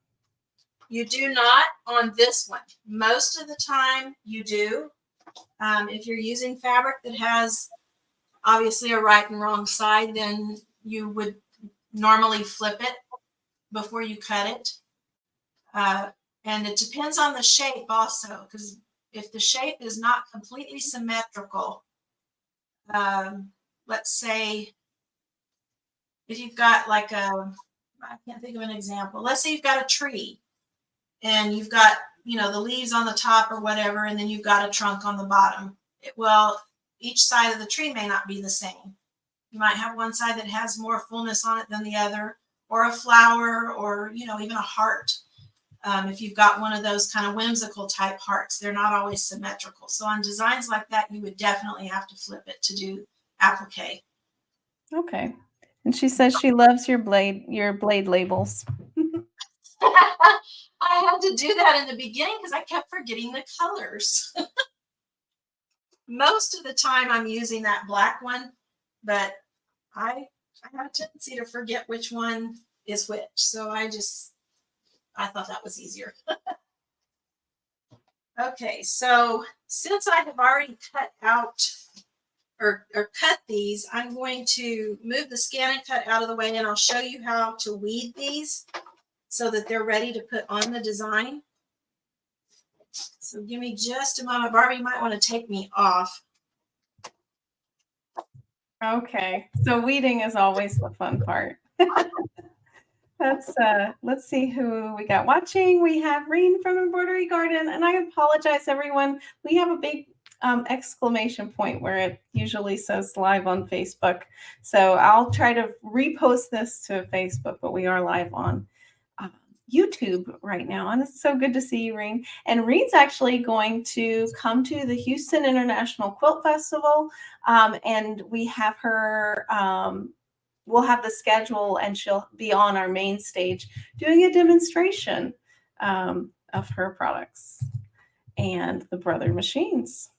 You do not on this one. Most of the time you do. If you're using fabric that has obviously a right and wrong side, then you would normally flip it before you cut it. And it depends on the shape also, because if the shape is not completely symmetrical, let's say if you've got like I can't think of an example. Let's say you've got a tree and you've got, you know, the leaves on the top or whatever, and then you've got a trunk on the bottom. Well, each side of the tree may not be the same. You might have one side that has more fullness on it than the other, or a flower, or, you know, even a heart. If you've got one of those kind of whimsical type hearts, they're not always symmetrical. So on designs like that, you would definitely have to flip it to do applique. Okay. And she says she loves your blade labels. I had to do that in the beginning because I kept forgetting the colors. Most of the time I'm using that black one, but I have a tendency to forget which one is which. So I thought that was easier. Okay, so since I have already cut out or cut these, I'm going to move the ScanNCut out of the way, and I'll show you how to weed these so that they're ready to put on the design. So give me just a moment. Barbie, you might want to take me off. Okay. So weeding is always the fun part. Let's see who we got watching. We have Reen from Embroidery Garden, and I apologize, everyone. We have a big exclamation point where it usually says live on Facebook. So I'll try to repost this to Facebook, but we are live on YouTube right now. And it's so good to see you, Reen. And Reen's actually going to come to the Houston International Quilt Festival. And we have her, we'll have the schedule, and she'll be on our main stage doing a demonstration of her products and the Brother machines.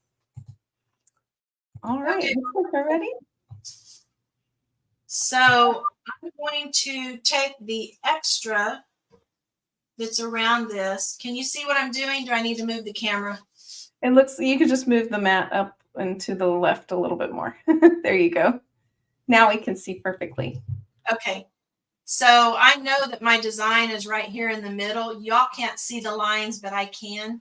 All right, Okay. we're ready. So I'm going to take the extra that's around this. Can you see what I'm doing? Do I need to move the camera? It looks, you could just move the mat up and to the left a little bit more. There you go. Now we can see perfectly. Okay. So I know that my design is right here in the middle. Y'all can't see the lines, but I can.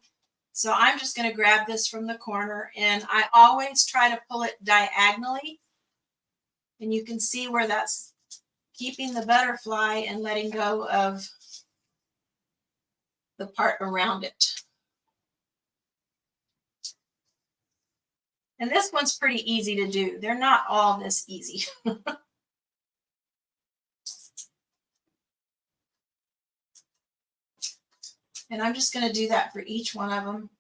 So I'm just going to grab this from the corner, and I always try to pull it diagonally. And you can see where that's keeping the butterfly and letting go of the part around it. And this one's pretty easy to do. They're not all this easy. And I'm just going to do that for each one of them.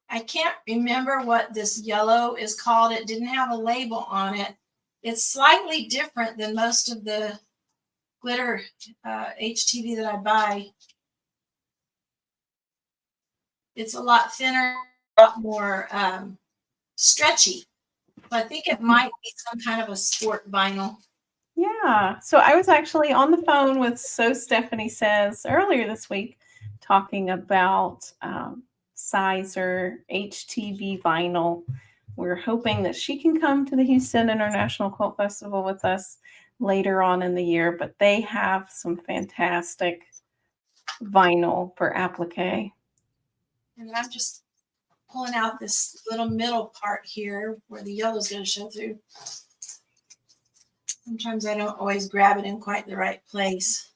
I can't remember what this yellow is called. It didn't have a label on it. It's slightly different than most of the glitter HTV that I buy. It's a lot thinner, a lot more stretchy. So I think it might be some kind of a sport vinyl. Yeah. So I was actually on the phone with So Stephanie Says earlier this week talking about Sizer HTV vinyl. We're hoping that she can come to the Houston International Quilt Festival with us later on in the year, but they have some fantastic vinyl for applique. And I'm just pulling out this little middle part here where the yellow is going to show through. Sometimes I don't always grab it in quite the right place,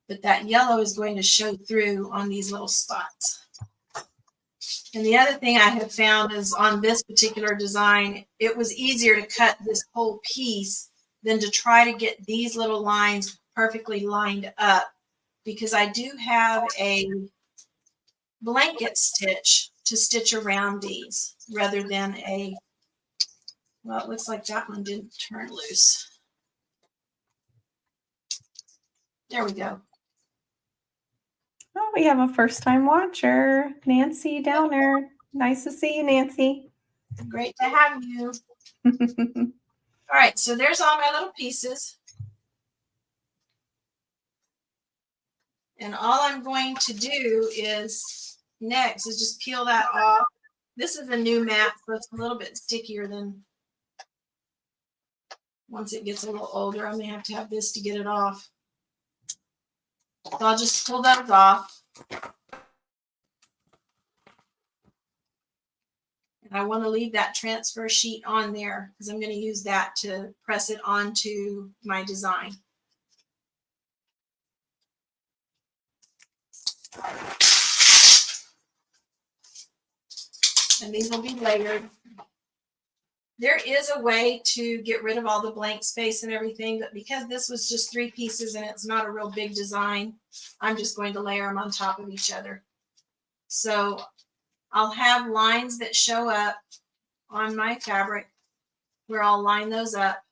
but that yellow is going to show through on these little spots. And the other thing I have found is on this particular design, it was easier to cut this whole piece than to try to get these little lines perfectly lined up, because I do have a blanket stitch to stitch around these rather than a, well, it looks like that one didn't turn loose. There we go. Oh, we have a first-time watcher, Nancy Downer. Nice to see you, Nancy. Great to have you. All right, so there's all my little pieces. And all I'm going to do is next is just peel that off. This is a new mat, so it's a little bit stickier than once it gets a little older. I may have to have this to get it off. So I'll just pull those off. And I want to leave that transfer sheet on there because I'm going to use that to press it onto my design. And these will be layered. There is a way to get rid of all the blank space and everything, but because this was just 3 pieces and it's not a real big design, I'm just going to layer them on top of each other. So I'll have lines that show up on my fabric where I'll line those up.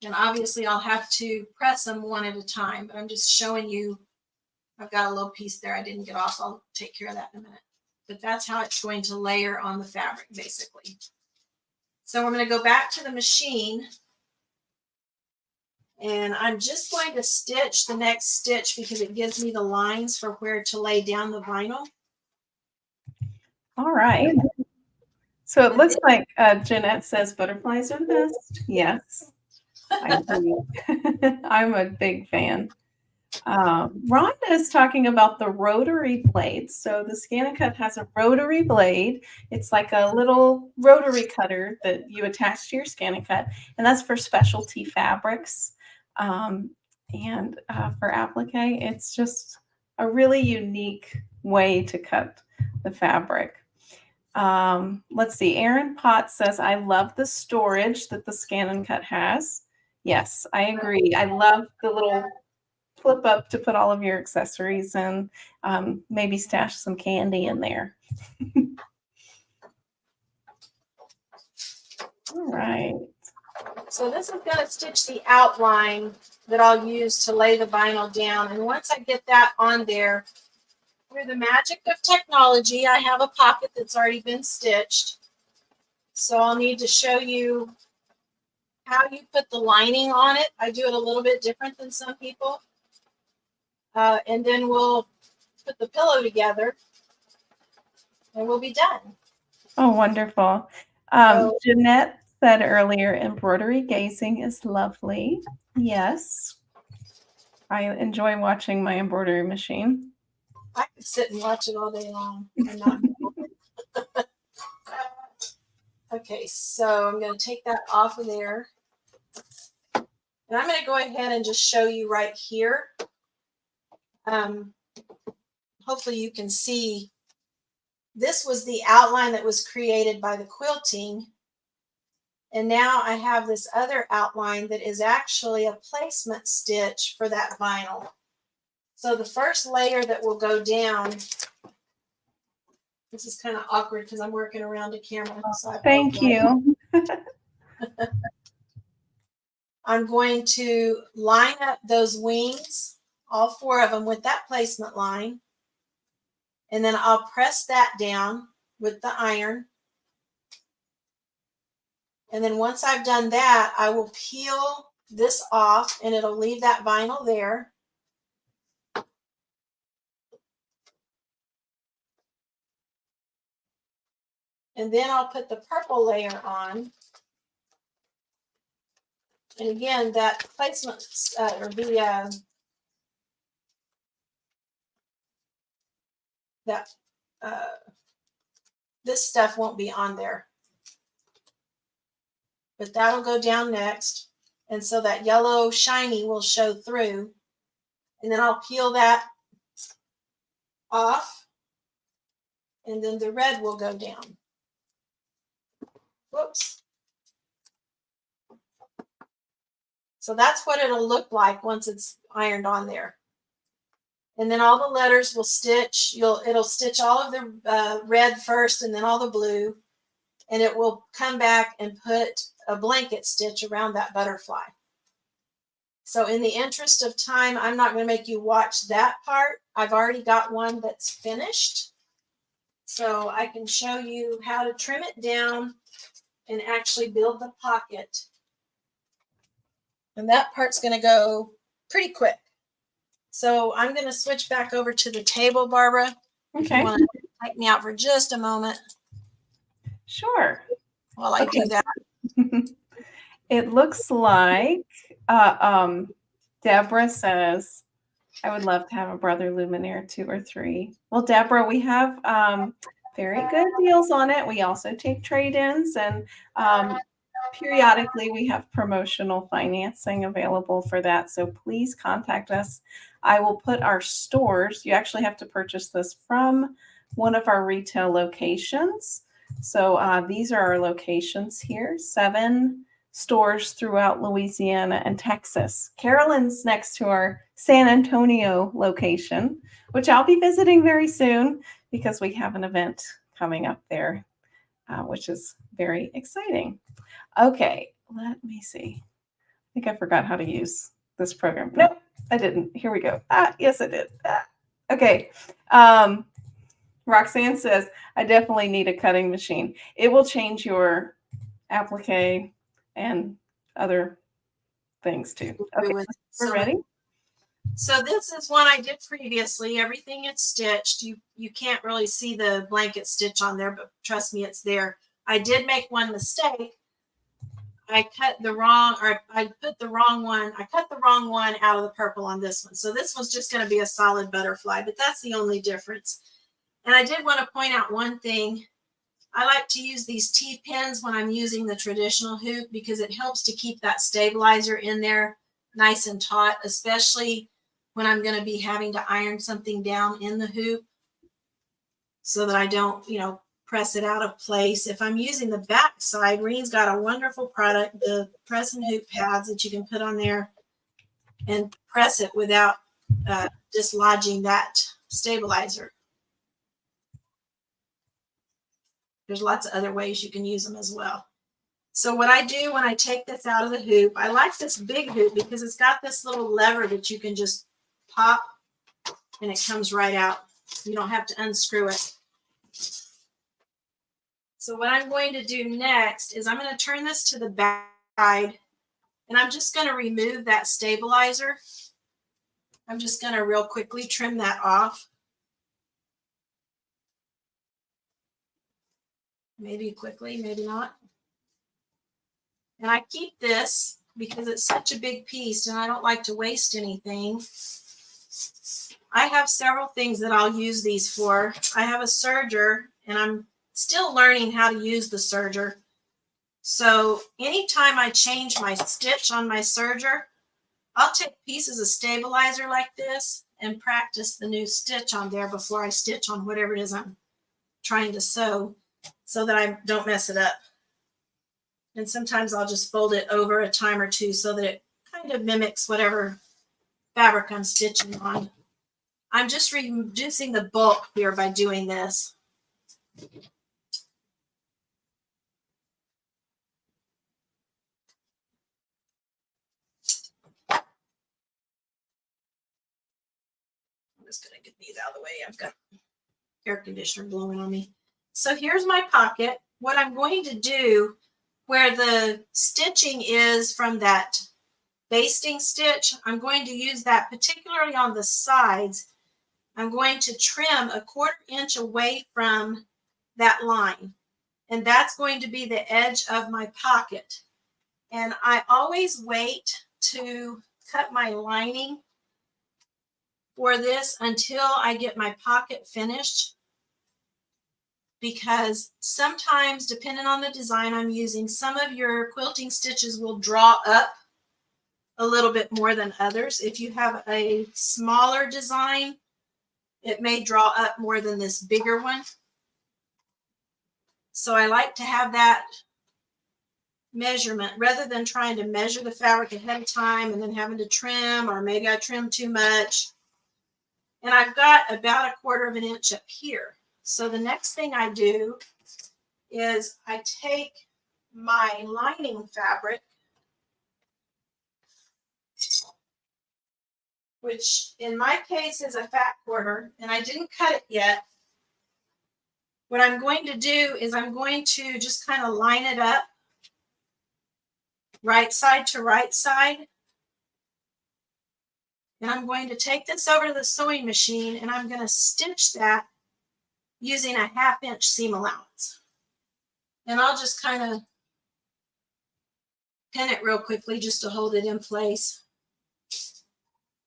And obviously I'll have to press them one at a time, but I'm just showing you. I've got a little piece there I didn't get off. I'll take care of that in a minute. But that's how it's going to layer on the fabric, basically. So we're going to go back to the machine. And I'm just going to stitch the next stitch because it gives me the lines for where to lay down the vinyl. All right. So it looks like Jeanette says butterflies are the best. Yes, I agree. I'm a big fan. Rhonda is talking about the rotary blades. So the ScanNCut has a rotary blade. It's like a little rotary cutter that you attach to your ScanNCut, and that's for specialty fabrics. And for applique, it's just a really unique way to cut the fabric. Let's see. Aaron Potts says, I love the storage that the ScanNCut has. Yes, I agree. I love the little flip up to put all of your accessories and maybe stash some candy in there. All right. So this is going to stitch the outline that I'll use to lay the vinyl down. And once I get that on there, through the magic of technology, I have a pocket that's already been stitched. So I'll need to show you how you put the lining on it. I do it a little bit different than some people. And then we'll put the pillow together and we'll be done. Oh, wonderful. Jeanette said earlier, embroidery gazing is lovely. Yes. I enjoy watching my embroidery machine. I could sit and watch it all day long and not. Okay, so I'm going to take that off of there. And I'm going to go ahead and just show you right here. Hopefully you can see this was the outline that was created by the quilting. And now I have this other outline that is actually a placement stitch for that vinyl. So the first layer that will go down, this is kind of awkward because I'm working around a camera. So thank you. I'm going to line up those wings, all 4 of them, with that placement line. And then I'll press that down with the iron. And then once I've done that, I will peel this off and it'll leave that vinyl there. And then I'll put the purple layer on. And again, that placement or the this stuff won't be on there, but that'll go down next. And so that yellow shiny will show through. And then I'll peel that off. And then the red will go down. Whoops. So that's what it'll look like once it's ironed on there. And then all the letters will stitch. It'll stitch all of the red first and then all the blue. And it will come back and put a blanket stitch around that butterfly. So in the interest of time, I'm not going to make you watch that part. I've already got one that's finished. So I can show you how to trim it down and actually build the pocket. And that part's going to go pretty quick. So I'm going to switch back over to the table, Barbara. Okay. You want to take me out for just a moment Sure. while I do that. It looks like Deborah says, I would love to have a Brother Luminaire 2 or 3. Well, Deborah, we have very good deals on it. We also take trade-ins, and periodically we have promotional financing available for that. So please contact us. I will put our stores. You actually have to purchase this from one of our retail locations. So these are our locations here, 7 stores throughout Louisiana and Texas. Caroline's next to our San Antonio location, which I'll be visiting very soon because we have an event coming up there, which is very exciting. Okay, let me see. I think I forgot how to use this program. Nope, I didn't. Here we go. Yes, I did. Okay. Roxanne says, I definitely need a cutting machine. It will change your applique and other things too. Okay, we're ready. So this is one I did previously. Everything is stitched. You can't really see the blanket stitch on there, but trust me, it's there. I did make one mistake. I cut the wrong, or I put the wrong one. I cut the wrong one out of the purple on this one. So this one's just going to be a solid butterfly, but that's the only difference. And I did want to point out one thing. I like to use these T-pins when I'm using the traditional hoop because it helps to keep that stabilizer in there nice and taut, especially when I'm going to be having to iron something down in the hoop so that I don't, press it out of place. If I'm using the back side, Reen's got a wonderful product, the press and hoop pads that you can put on there and press it without dislodging that stabilizer. There's lots of other ways you can use them as well. So what I do when I take this out of the hoop, I like this big hoop because it's got this little lever that you can just pop and it comes right out. You don't have to unscrew it. So what I'm going to do next is I'm going to turn this to the back side and I'm just going to remove that stabilizer. I'm just going to real quickly trim that off. Maybe quickly, maybe not. And I keep this because it's such a big piece and I don't like to waste anything. I have several things that I'll use these for. I have a serger and I'm still learning how to use the serger. So anytime I change my stitch on my serger, I'll take pieces of stabilizer like this and practice the new stitch on there before I stitch on whatever it is I'm trying to sew so that I don't mess it up. And sometimes I'll just fold it over a time or two so that it kind of mimics whatever fabric I'm stitching on. I'm just reducing the bulk here by doing this. I'm just going to get these out of the way. I've got air conditioner blowing on me. So here's my pocket. What I'm going to do, where the stitching is from that basting stitch, I'm going to use that particularly on the sides. I'm going to trim a 1/4 inch away from that line. And that's going to be the edge of my pocket. And I always wait to cut my lining for this until I get my pocket finished, because sometimes, depending on the design I'm using, some of your quilting stitches will draw up a little bit more than others. If you have a smaller design, it may draw up more than this bigger one. So I like to have that measurement rather than trying to measure the fabric ahead of time and then having to trim, or maybe I trim too much. And I've got about 1/4 of an inch up here. So the next thing I do is I take my lining fabric, which in my case is a fat quarter, and I didn't cut it yet. What I'm going to do is I'm going to just kind of line it up right side to right side. And I'm going to take this over to the sewing machine and I'm going to stitch that using a 1/2 inch seam allowance. And I'll just kind of pin it real quickly just to hold it in place.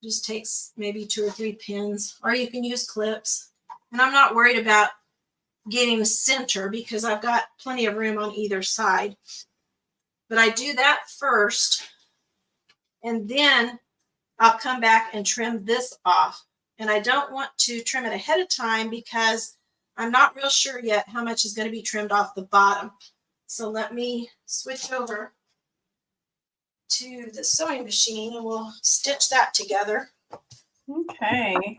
Just takes maybe 2 or 3 pins, or you can use clips. And I'm not worried about getting the center because I've got plenty of room on either side. But I do that first, and then I'll come back and trim this off. And I don't want to trim it ahead of time because I'm not real sure yet how much is going to be trimmed off the bottom. So let me switch over to the sewing machine and we'll stitch that together. Okay.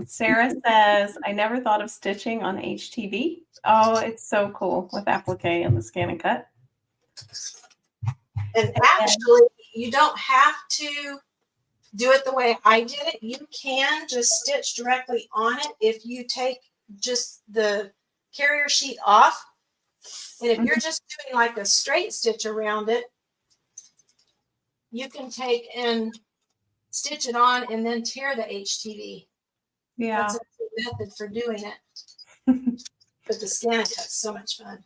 Sarah says, I never thought of stitching on HTV. Oh, it's so cool with applique and the ScanNCut. And actually, you don't have to do it the way I did it. You can just stitch directly on it if you take just the carrier sheet off. And if you're just doing like a straight stitch around it, you can take and stitch it on and then tear the HTV. Yeah. That's a good method for doing it. But the ScanNCut's so much fun.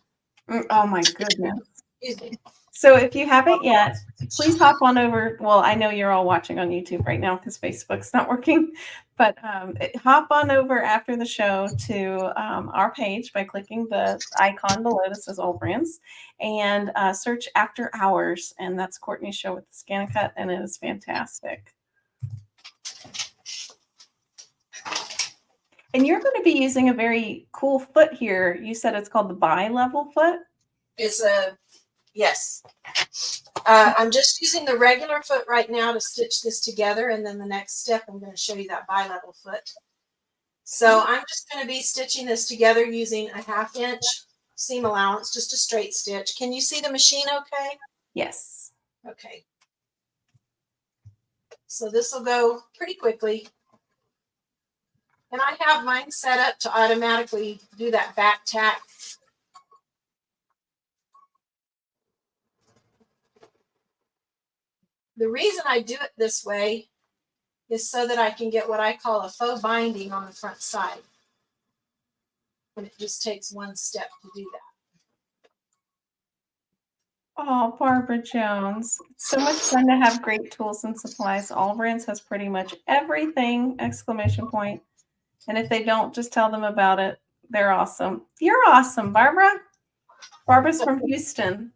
Oh my goodness. Excuse me. So if you haven't yet, please hop on over. Well, I know you're all watching on YouTube right now because Facebook's not working, but hop on over after the show to our page by clicking the icon below that says AllBrands and search After Hours. And that's Courtney's show with the ScanNCut, and it is fantastic. And you're going to be using a very cool foot here. You said it's called the bi-level foot? It's a, yes. I'm just using the regular foot right now to stitch this together. And then the next step, I'm going to show you that bi-level foot. So I'm just going to be stitching this together using a 1/2 inch seam allowance, just a straight stitch. Can you see the machine okay? Yes. Okay. So this will go pretty quickly. And I have mine set up to automatically do that back tack. The reason I do it this way is so that I can get what I call a faux binding on the front side. And it just takes one step to do that. Oh, Barbara Jones. It's so much fun to have great tools and supplies. AllBrands has pretty much everything, exclamation point. And if they don't, just tell them about it. They're awesome. You're awesome, Barbara. Barbara's from Houston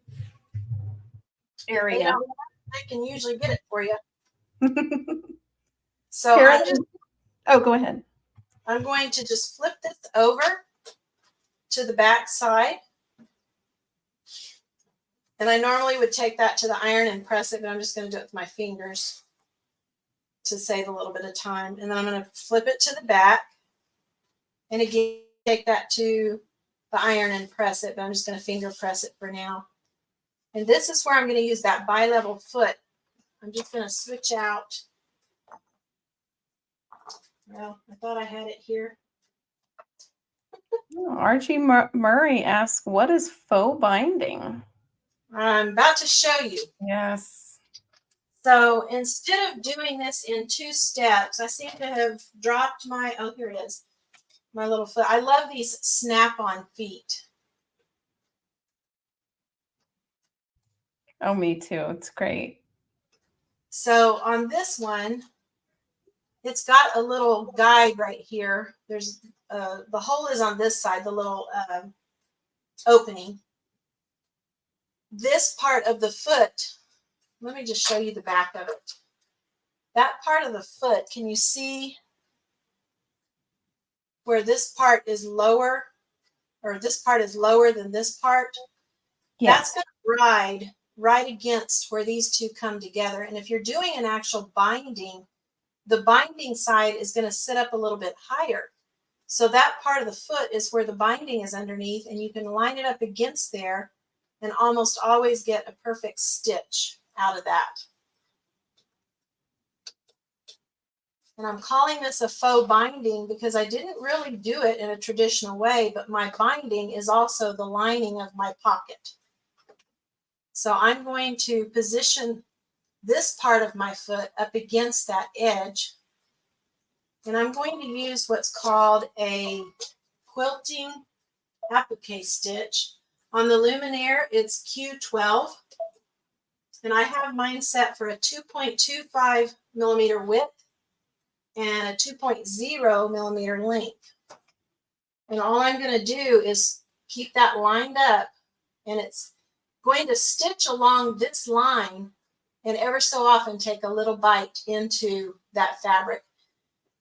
area. I can usually get it for you. So go ahead. I'm going to just flip this over to the back side. And I normally would take that to the iron and press it, but I'm just going to do it with my fingers to save a little bit of time. And then I'm going to flip it to the back. And again, take that to the iron and press it, but I'm just going to finger press it for now. And this is where I'm going to use that bi-level foot. I'm just going to switch out. Well, I thought I had it here. Oh, Archie Murray asks, what is faux binding? I'm about to show you. Yes. So instead of doing this in 2 steps, I seem to have dropped my, oh, here it is, my little foot. I love these snap-on feet. Oh, me too. It's great. So on this one, it's got a little guide right here. There's the hole is on this side, the little opening. This part of the foot, let me just show you the back of it. That part of the foot, can you see where this part is lower, or this part is lower than this part? Yes. That's going to ride right against where these two come together. And if you're doing an actual binding, the binding side is going to sit up a little bit higher. So that part of the foot is where the binding is underneath, and you can line it up against there and almost always get a perfect stitch out of that. And I'm calling this a faux binding because I didn't really do it in a traditional way, but my binding is also the lining of my pocket. So I'm going to position this part of my foot up against that edge. And I'm going to use what's called a quilting applique stitch. On the Luminaire, it's Q12. And I have mine set for a 2.25 millimeter width and a 2.0 millimeter length. And all I'm going to do is keep that lined up, and it's going to stitch along this line and ever so often take a little bite into that fabric.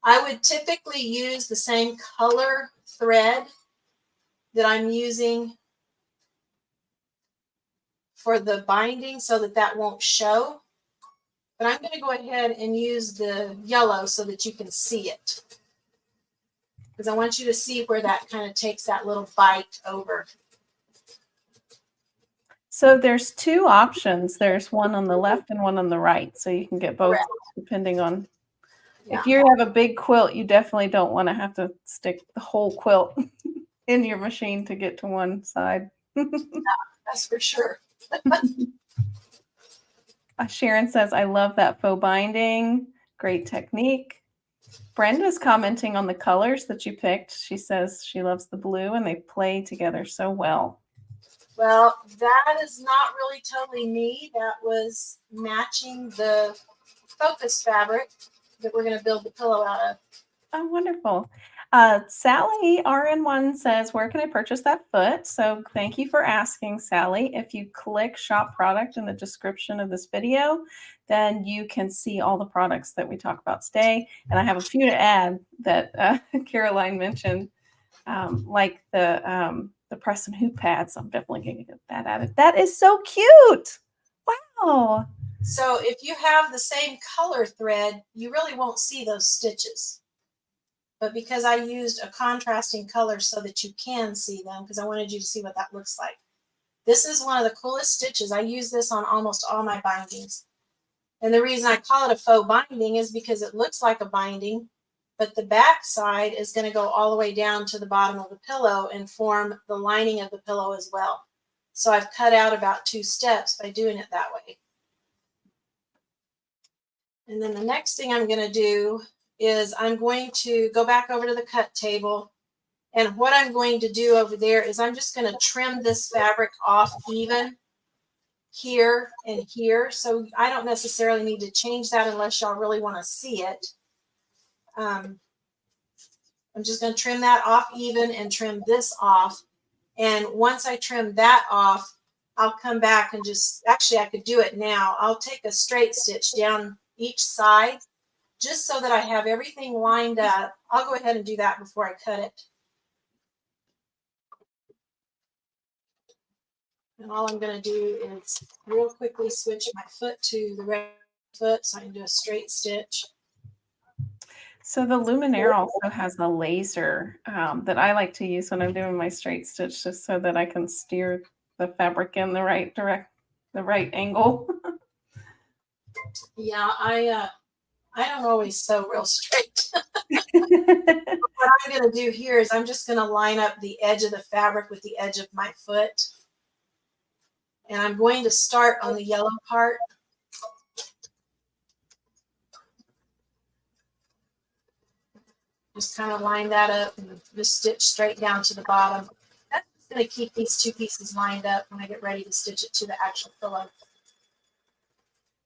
I would typically use the same color thread that I'm using for the binding so that that won't show. But I'm going to go ahead and use the yellow so that you can see it, because I want you to see where that kind of takes that little bite over. So there's two options. There's one on the left and one on the right. So you can get both. Correct. Depending on, if you have a big quilt, you definitely don't want to have to stick the whole quilt in your machine to get to one side. Yeah, that's for sure. Sharon says, I love that faux binding. Great technique. Brenda's commenting on the colors that you picked. She says she loves the blue and they play together so well. Well, that is not really totally me. That was matching the focus fabric that we're going to build the pillow out of. Oh, wonderful. Sally RN1 says, where can I purchase that foot? So thank you for asking, Sally. If you click shop product in the description of this video, then you can see all the products that we talk about today. And I have a few to add that Caroline mentioned, like the press and hoop pads. I'm definitely going to get that added. That is so cute. Wow. So if you have the same color thread, you really won't see those stitches. But because I used a contrasting color so that you can see them, because I wanted you to see what that looks like. This is one of the coolest stitches. I use this on almost all my bindings. And the reason I call it a faux binding is because it looks like a binding, but the back side is going to go all the way down to the bottom of the pillow and form the lining of the pillow as well. So I've cut out about 2 steps by doing it that way. And then the next thing I'm going to do is I'm going to go back over to the cut table. And what I'm going to do over there is I'm just going to trim this fabric off even here and here. So I don't necessarily need to change that unless y'all really want to see it. I'm just going to trim that off even and trim this off. And once I trim that off, I'll come back and just, actually I could do it now. I'll take a straight stitch down each side just so that I have everything lined up. I'll go ahead and do that before I cut it. And all I'm going to do is real quickly switch my foot to the right foot so I can do a straight stitch. So the Luminaire also has a laser that I like to use when I'm doing my straight stitch, just so that I can steer the fabric in the right angle. Yeah, I don't always sew real straight. What I'm going to do here is I'm just going to line up the edge of the fabric with the edge of my foot. And I'm going to start on the yellow part. Just kind of line that up and just stitch straight down to the bottom. That's going to keep these 2 pieces lined up when I get ready to stitch it to the actual pillow.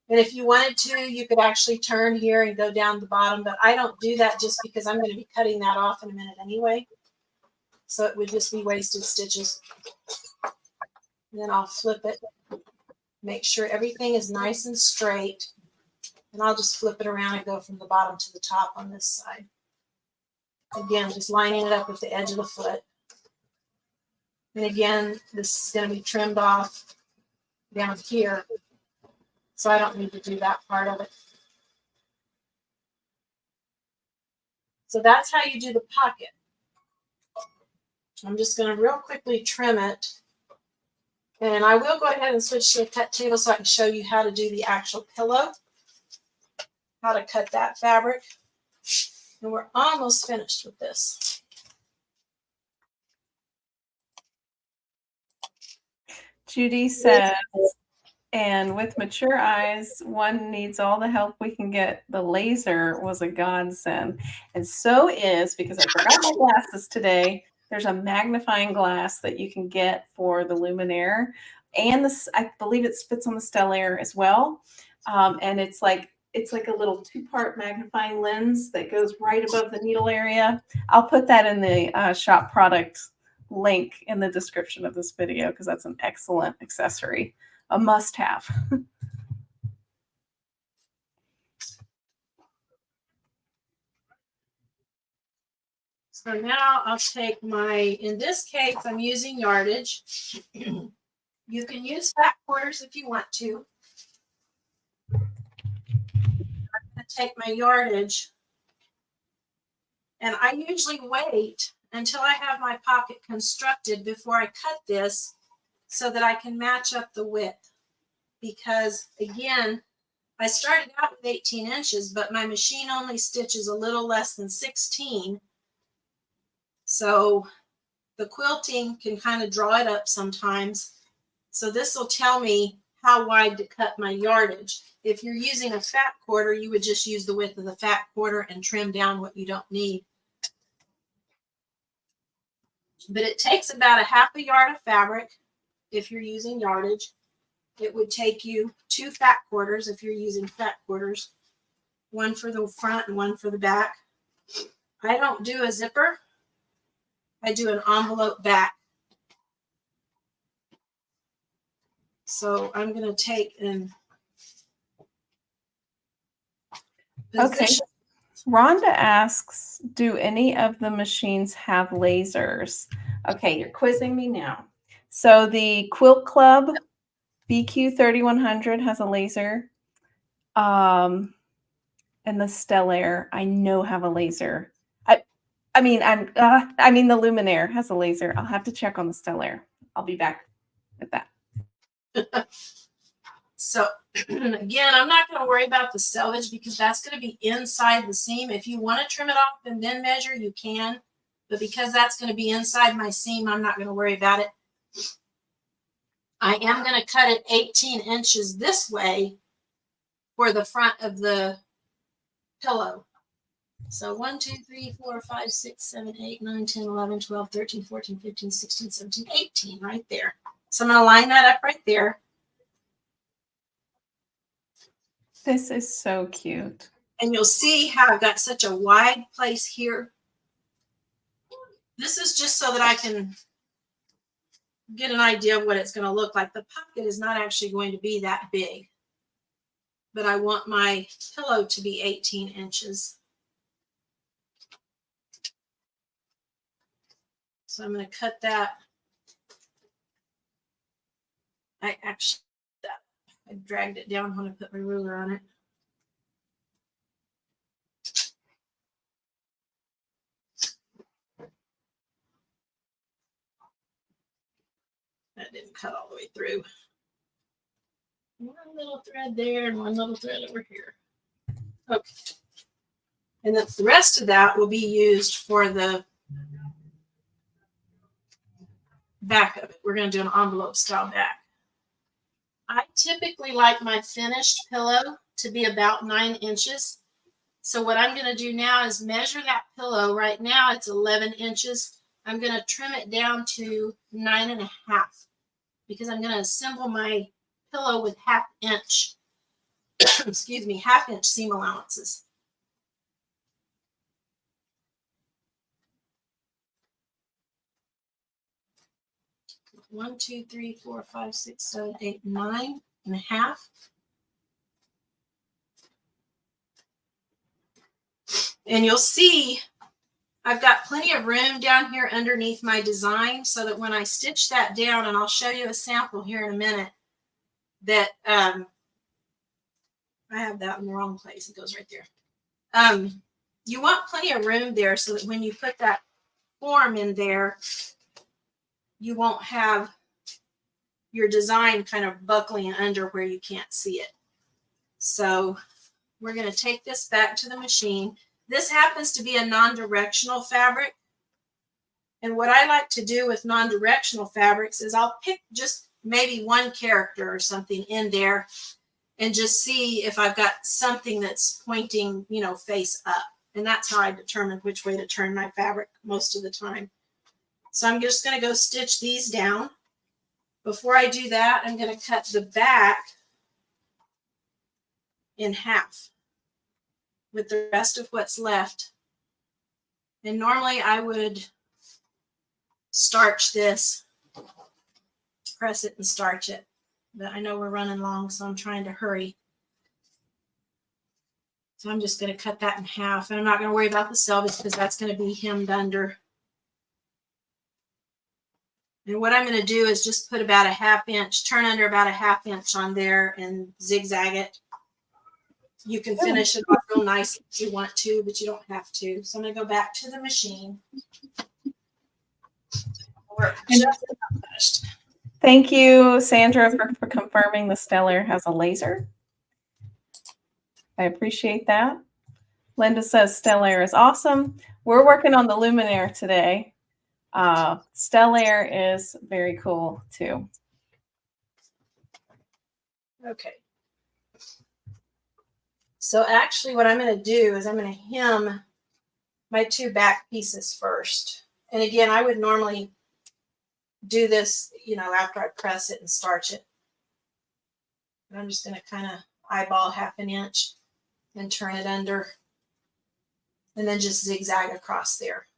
And if you wanted to, you could actually turn here and go down the bottom, but I don't do that just because I'm going to be cutting that off in a minute anyway. So it would just be wasted stitches. And then I'll flip it, make sure everything is nice and straight. And I'll just flip it around and go from the bottom to the top on this side. Again, just lining it up with the edge of the foot. And again, this is going to be trimmed off down here. So I don't need to do that part of it. So that's how you do the pocket. I'm just going to real quickly trim it. And I will go ahead and switch to the cut table so I can show you how to do the actual pillow, how to cut that fabric. And we're almost finished with this. Judy says, and with mature eyes, one needs all the help we can get. The laser was a godsend. And so is, because I forgot my glasses today, there's a magnifying glass that you can get for the Luminaire. And this, I believe it fits on the Stellaire as well. And it's like a little two-part magnifying lens that goes right above the needle area. I'll put that in the shop product link in the description of this video because that's an excellent accessory, a must-have. So now I'll take my, in this case, I'm using yardage. You can use fat quarters if you want to. I'm going to take my yardage, and I usually wait until I have my pocket constructed before I cut this so that I can match up the width. Because again, I started out with 18 inches, but my machine only stitches a little less than 16. So the quilting can kind of draw it up sometimes. So this will tell me how wide to cut my yardage. If you're using a fat quarter, you would just use the width of the fat quarter and trim down what you don't need. But it takes about a half a yard of fabric if you're using yardage. It would take you 2 fat quarters if you're using fat quarters, one for the front and one for the back. I don't do a zipper. I do an envelope back. So I'm going to take and Okay. Rhonda asks, do any of the machines have lasers? Okay, you're quizzing me now. So the Quilt Club BQ 3100 has a laser. And the Stellaire, I know, have a laser. I mean the Luminaire has a laser. I'll have to check on the Stellaire. I'll be back with that. So again, I'm not going to worry about the selvage because that's going to be inside the seam. If you want to trim it off and then measure, you can. But because that's going to be inside my seam, I'm not going to worry about it. I am going to cut it 18 inches this way for the front of the pillow. So 1, 2, 3, 4, 5, 6, 7, 8, 9, 10, 11, 12, 13, 14, 15, 16, 17, 18 right there. So I'm going to line that up right there. This is so cute. And you'll see how I've got such a wide place here. This is just so that I can get an idea of what it's going to look like. The pocket is not actually going to be that big, but I want my pillow to be 18 inches. So I'm going to cut that. I dragged it down when I put my ruler on it. That didn't cut all the way through. One little thread there and one little thread over here. Okay. And then the rest of that will be used for the back of it. We're going to do an envelope style back. I typically like my finished pillow to be about 9 inches. So what I'm going to do now is measure that pillow. Right now it's 11 inches. I'm going to trim it down to 9.5 because I'm going to assemble my pillow with 1/2 inch, excuse me, 1/2 inch seam allowances. One, 2, 3, 4, 5, 6, 7, 8, 9.5. And you'll see I've got plenty of room down here underneath my design so that when I stitch that down, and I'll show you a sample here in a minute, that I have that in the wrong place. It goes right there. you want plenty of room there so that when you put that form in there, you won't have your design kind of buckling under where you can't see it. So we're going to take this back to the machine. This happens to be a non-directional fabric. And what I like to do with non-directional fabrics is I'll pick just maybe one character or something in there and just see if I've got something that's pointing, you know, face up. And that's how I determine which way to turn my fabric most of the time. So I'm just going to go stitch these down. Before I do that, I'm going to cut the back in half with the rest of what's left. And normally I would starch this, press it and starch it. But I know we're running long, so I'm trying to hurry. So I'm just going to cut that in half. And I'm not going to worry about the selvage because that's going to be hemmed under. And what I'm going to do is just put about a 1/2 inch, turn under about a 1/2 inch on there and zigzag it. You can finish it off real nice if you want to, but you don't have to. So I'm going to go back to the machine. We're just about finished. Thank you, Sandra, for confirming the Stellar has a laser. I appreciate that. Linda says Stellar is awesome. We're working on the Luminaire today. Stellar is very cool too. Okay. So actually what I'm going to do is I'm going to hem my 2 back pieces first. And again, I would normally do this, you know, after I press it and starch it. And I'm just going to kind of eyeball 1/2 inch and turn it under and then just zigzag across there.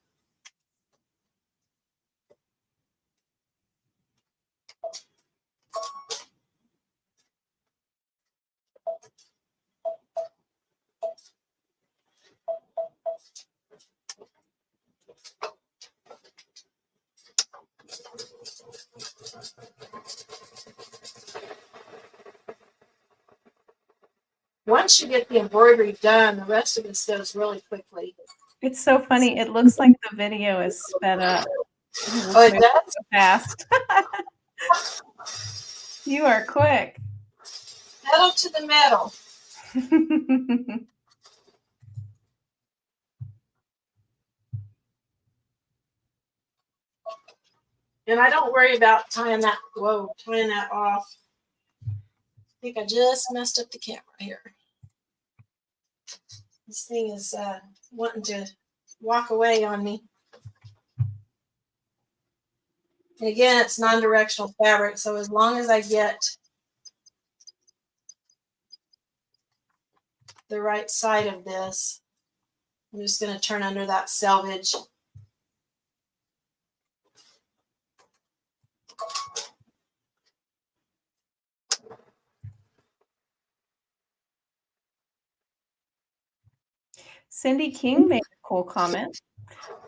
Once you get the embroidery done, the rest of it goes really quickly. It's so funny. It looks like the video is sped up. Oh, it does? So fast. You are quick. Pedal to the metal. And I don't worry about tying that off. I think I just messed up the camera here. This thing is wanting to walk away on me. And again, it's non-directional fabric, so as long as I get the right side of this, I'm just going to turn under that selvage. Cindy King made a cool comment.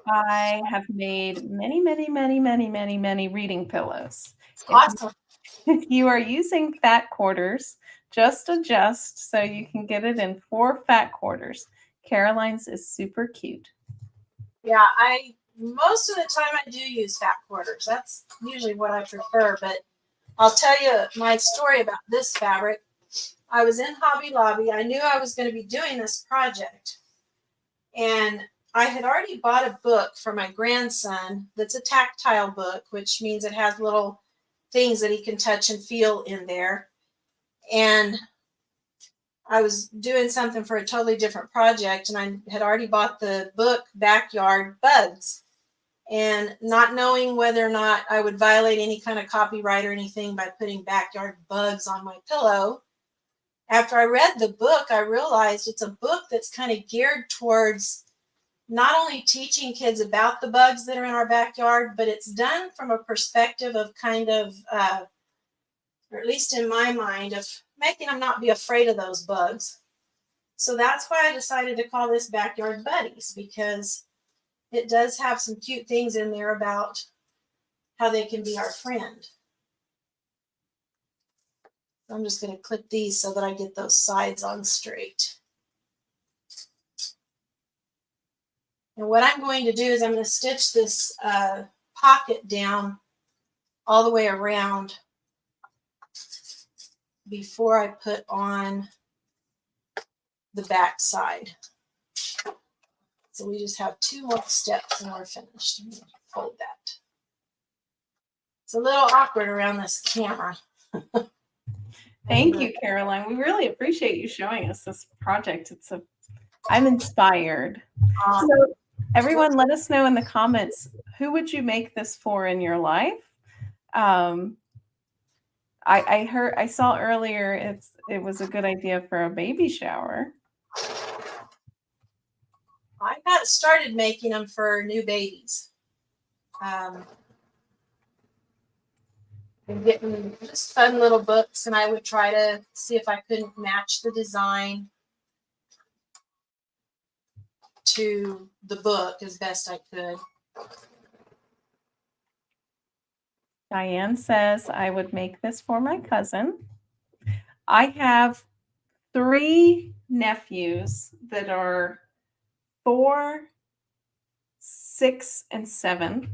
I have made many, many, many, many, many, many reading pillows. Awesome. If you are using fat quarters, just adjust so you can get it in 4 fat quarters. Caroline's is super cute. Yeah, most of the time I do use fat quarters. That's usually what I prefer, but I'll tell you my story about this fabric. I was in Hobby Lobby. I knew I was going to be doing this project. And I had already bought a book for my grandson that's a tactile book, which means it has little things that he can touch and feel in there. And I was doing something for a totally different project, and I had already bought the book Backyard Bugs. And not knowing whether or not I would violate any kind of copyright or anything by putting backyard bugs on my pillow, after I read the book, I realized it's a book that's kind of geared towards not only teaching kids about the bugs that are in our backyard, but it's done from a perspective of kind of, or at least in my mind, of making them not be afraid of those bugs. So that's why I decided to call this Backyard Buddies, because it does have some cute things in there about how they can be our friend. I'm just going to clip these so that I get those sides on straight. And what I'm going to do is I'm going to stitch this pocket down all the way around before I put on the back side. So we just have 2 more steps and we're finished. I'm going to fold that. It's a little awkward around this camera. Thank you, Caroline. We really appreciate you showing us this project. I'm inspired. So everyone, let us know in the comments, who would you make this for in your life? I saw earlier it was a good idea for a baby shower. I got started making them for new babies. And getting just fun little books, and I would try to see if I couldn't match the design to the book as best I could. Diane says, I would make this for my cousin. I have 3 nephews that are 4, 6, and 7.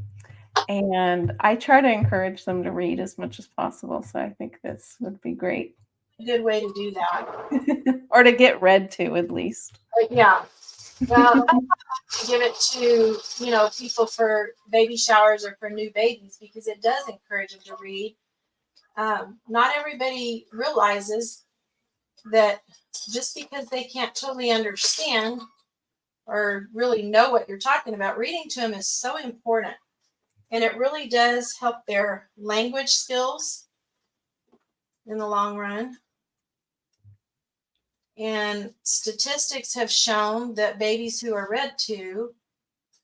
And I try to encourage them to read as much as possible. So I think this would be great. A good way to do that. Or to get read to, at least. Yeah. Well, I give it to, people for baby showers or for new babies, because it does encourage them to read. Not everybody realizes that just because they can't totally understand or really know what you're talking about, reading to them is so important. And it really does help their language skills in the long run. And statistics have shown that babies who are read to,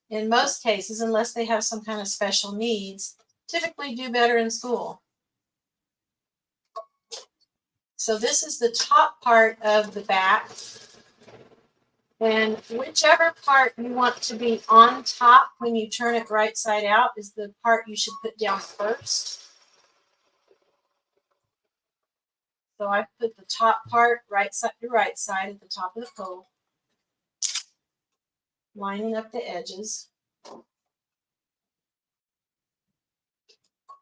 in most cases, unless they have some kind of special needs, typically do better in school. So this is the top part of the back. And whichever part you want to be on top when you turn it right side out is the part you should put down first. So I put the top part right side to right side at the top of the fold, lining up the edges.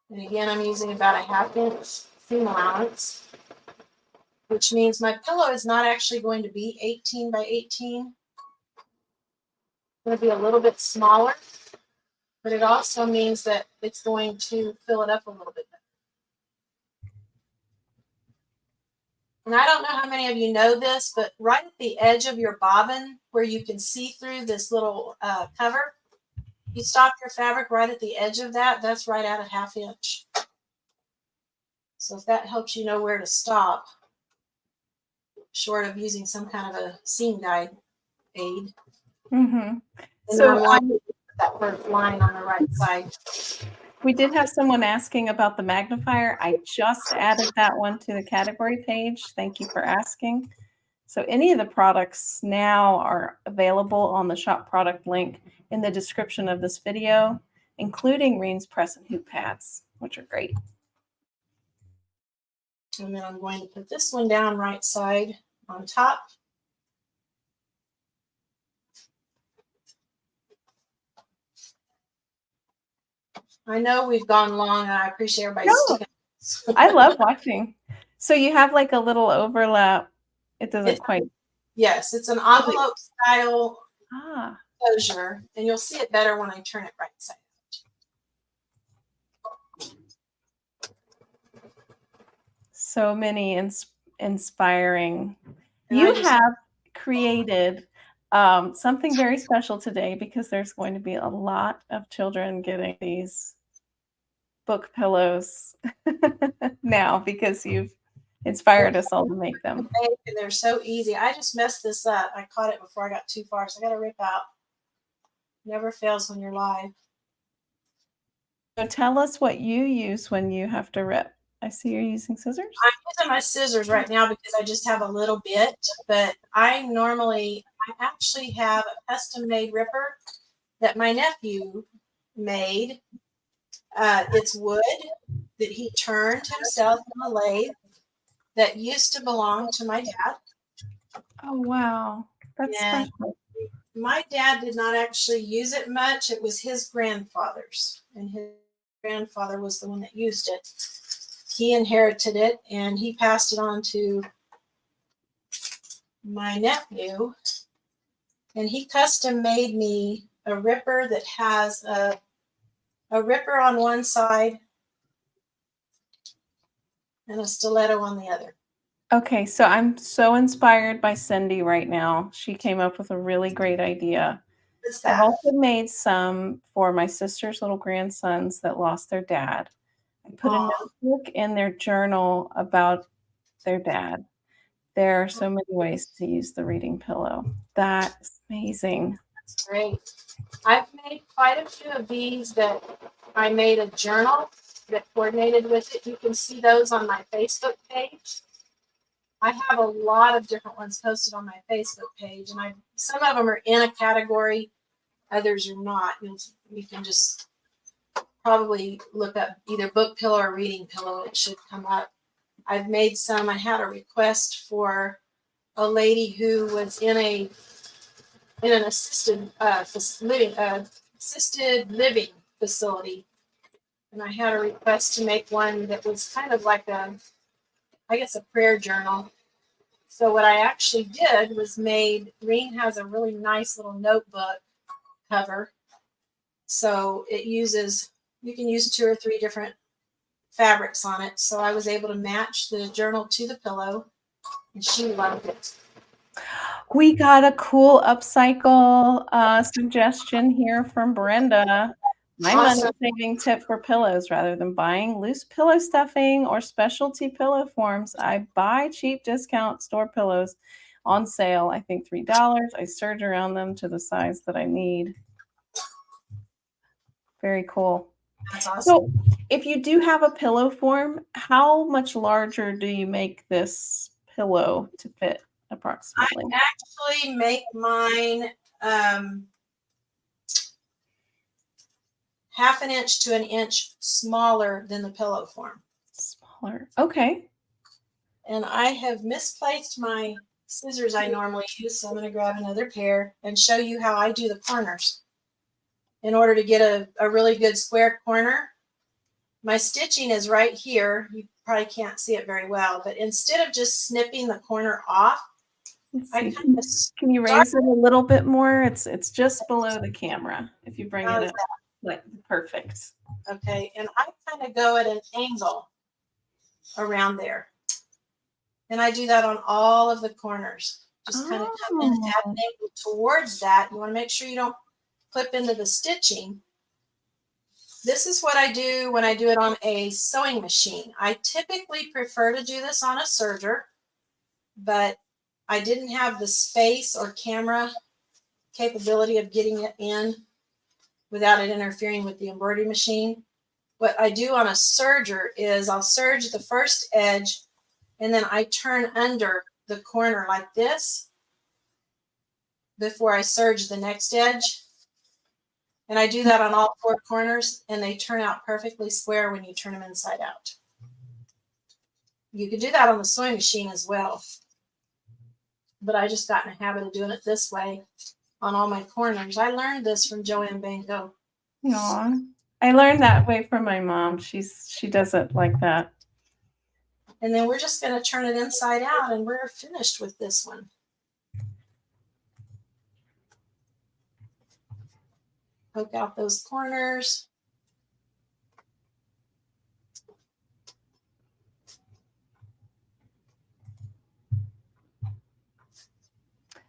And again, I'm using about a 1/2 inch seam allowance, which means my pillow is not actually going to be 18 by 18. It's going to be a little bit smaller, but it also means that it's going to fill it up a little bit better. And I don't know how many of you know this, but right at the edge of your bobbin, where you can see through this little cover, you stop your fabric right at the edge of that. That's right at a 1/2 inch. So if that helps you know where to stop, short of using some kind of a seam guide aid. Mm-hmm. So that first line on the right side. We did have someone asking about the magnifier. I just added that one to the category page. Thank you for asking. So any of the products now are available on the shop product link in the description of this video, including Reen's press and hoop pads, which are great. And then I'm going to put this one down right side on top. I know we've gone long, and I appreciate everybody sticking. I love watching. So you have like a little overlap. It doesn't quite. Yes, it's an envelope style closure, and you'll see it better when I turn it right side out. So many inspiring. You have created something very special today, because there's going to be a lot of children getting these book pillows now, because you've inspired us all to make them. And they're so easy. I just messed this up. I caught it before I got too far, so I got to rip out. Never fails when you're live. So tell us what you use when you have to rip. I see you're using scissors. I'm using my scissors right now because I just have a little bit, but I actually have a custom-made ripper that my nephew made. It's wood that he turned himself on a lathe that used to belong to my dad. Oh, wow. That's special. my dad did not actually use it much. It was his grandfather's, and his grandfather was the one that used it. He inherited it, and he passed it on to my nephew, and he custom made me a ripper that has a ripper on one side and a stiletto on the other. Okay, so I'm so inspired by Cindy right now. She came up with a really great idea. What's I've that? also made some for my sister's little grandsons that lost their dad. I put a notebook in their journal about their dad. There are so many ways to use the reading pillow. That's amazing. That's great. I've made quite a few of these that I made a journal that coordinated with it. You can see those on my Facebook page. I have a lot of different ones posted on my Facebook page, and some of them are in a category, others are not. You can just probably look up either book pillow or reading pillow. It should come up. I've made some. I had a request for a lady who was in an assisted living facility, and I had a request to make one that was kind of like a prayer journal. So what I actually did was Reen has a really nice little notebook cover. So you can use 2 or 3 different fabrics on it. So I was able to match the journal to the pillow, and she loved it. We got a cool upcycle suggestion here from Brenda. My money-saving tip for pillows: rather than buying loose pillow stuffing or specialty pillow forms, I buy cheap discount store pillows on sale. I think $3. I serge around them to the size that I need. Very cool. That's awesome. So if you do have a pillow form, how much larger do you make this pillow to fit approximately? I actually make mine 1/2 inch to 1 inch smaller than the pillow form. Smaller. Okay. And I have misplaced my scissors I normally use, so I'm going to grab another pair and show you how I do the corners. In order to get a really good square corner, my stitching is right here. You probably can't see it very well, but instead of just snipping the corner off, I kind of can you raise it a little bit more? It's just below the camera. If you bring it up, like perfect. Okay, and I kind of go at an angle around there, and I do that on all of the corners. Just kind of come in at an angle towards that. You want to make sure you don't clip into the stitching. This is what I do when I do it on a sewing machine. I typically prefer to do this on a serger, but I didn't have the space or camera capability of getting it in without it interfering with the embroidery machine. What I do on a serger is I'll serge the first edge, and then I turn under the corner like this before I serge the next edge. And I do that on all 4 corners, and they turn out perfectly square when you turn them inside out. You could do that on the sewing machine as well, but I just got in a habit of doing it this way on all my corners. I learned this from Joanne Bango. Aw, I learned that way from my mom. She does it like that. And then we're just going to turn it inside out, and we're finished with this one. Poke out those corners.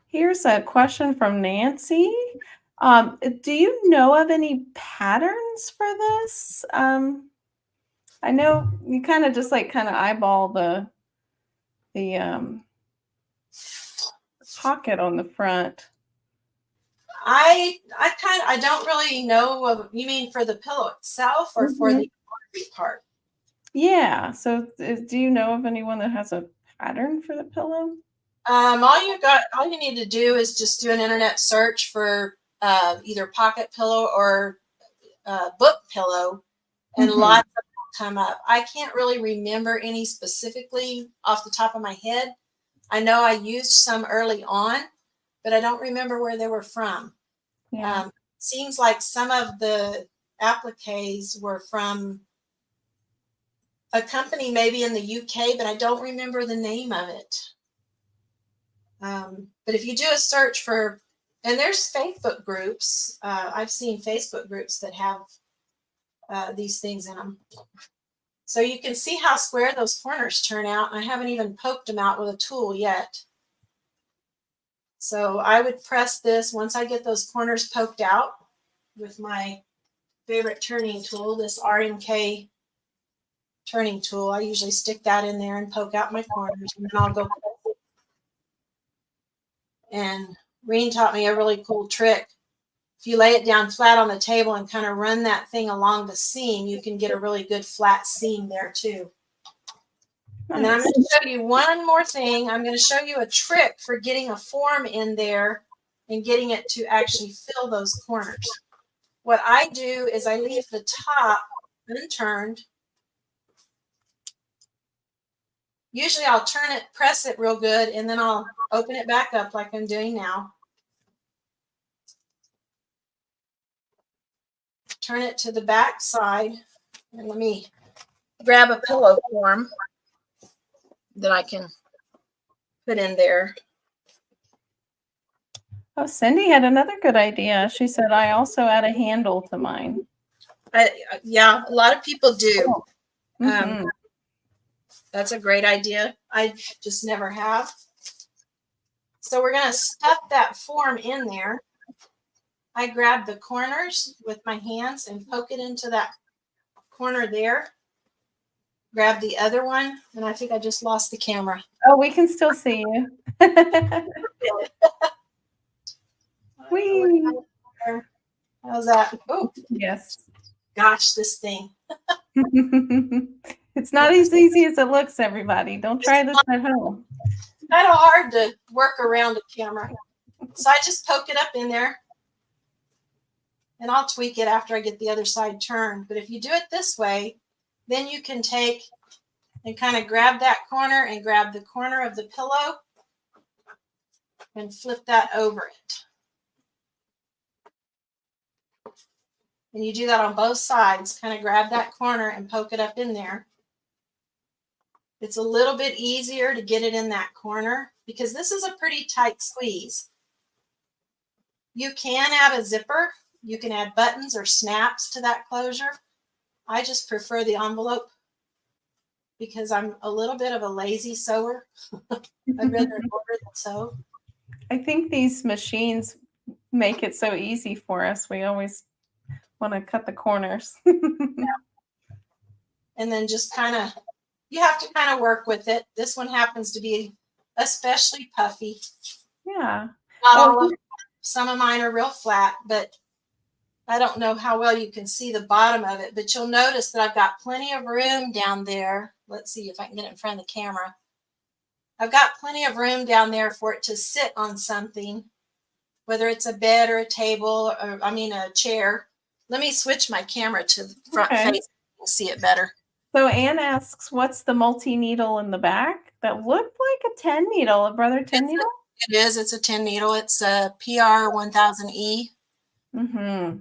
Here's a question from Nancy. Do you know of any patterns for this? I know you kind of just like eyeball the pocket on the front. I don't really know of. You mean for the pillow itself or for the embroidery part? Yeah. So do you know of anyone that has a pattern for the pillow? All you need to do is just do an internet search for either pocket pillow or book pillow, and lots of them come up. I can't really remember any specifically off the top of my head. I know I used some early on, but I don't remember where they were from. Yeah. Seems like some of the appliques were from a company maybe in the UK, but I don't remember the name of it. But if you do a search for, and there's Facebook groups, I've seen Facebook groups that have these things in them. So you can see how square those corners turn out. I haven't even poked them out with a tool yet. So I would press this once I get those corners poked out with my favorite turning tool, this RMK turning tool. I usually stick that in there and poke out my corners, and then I'll go. And Reen taught me a really cool trick. If you lay it down flat on the table and kind of run that thing along the seam, you can get a really good flat seam there too. Nice. And then I'm going to show you one more thing. I'm going to show you a trick for getting a form in there and getting it to actually fill those corners. What I do is I leave the top unturned. Usually I'll turn it, press it real good, and then I'll open it back up like I'm doing now. Turn it to the back side, and let me grab a pillow form that I can put in there. Oh, Cindy had another good idea. She said, I also add a handle to mine. Yeah, a lot of people do. Mm-hmm. That's a great idea. I just never have. So we're going to stuff that form in there. I grab the corners with my hands and poke it into that corner there. Grab the other one, and I think I just lost the camera. Oh, we can still see you. Whee! How's that? Oh, yes. Gosh, this thing. It's not as easy as it looks, everybody. Don't try this at home. Kind of hard to work around a camera. So I just poke it up in there, and I'll tweak it after I get the other side turned. But if you do it this way, then you can take and kind of grab that corner and grab the corner of the pillow and flip that over it. And you do that on both sides. Kind of grab that corner and poke it up in there. It's a little bit easier to get it in that corner because this is a pretty tight squeeze. You can add a zipper. You can add buttons or snaps to that closure. I just prefer the envelope because I'm a little bit of a lazy sewer. I'd rather order than sew. I think these machines make it so easy for us. We always want to cut the corners. Yeah. And then just kind of, you have to kind of work with it. This one happens to be especially puffy. Yeah. Not all of them. Some of mine are real flat, but I don't know how well you can see the bottom of it, but you'll notice that I've got plenty of room down there. Let's see if I can get it in front of the camera. I've got plenty of room down there for it to sit on something, whether it's a bed or a table, or a chair. Let me switch my camera to the front face. You can see it better. So Anne asks, what's the multi-needle in the back? That looked like a 10 needle, a Brother 10 needle? It is. It's a 10 needle. It's a PR 1000E. Mm-hmm.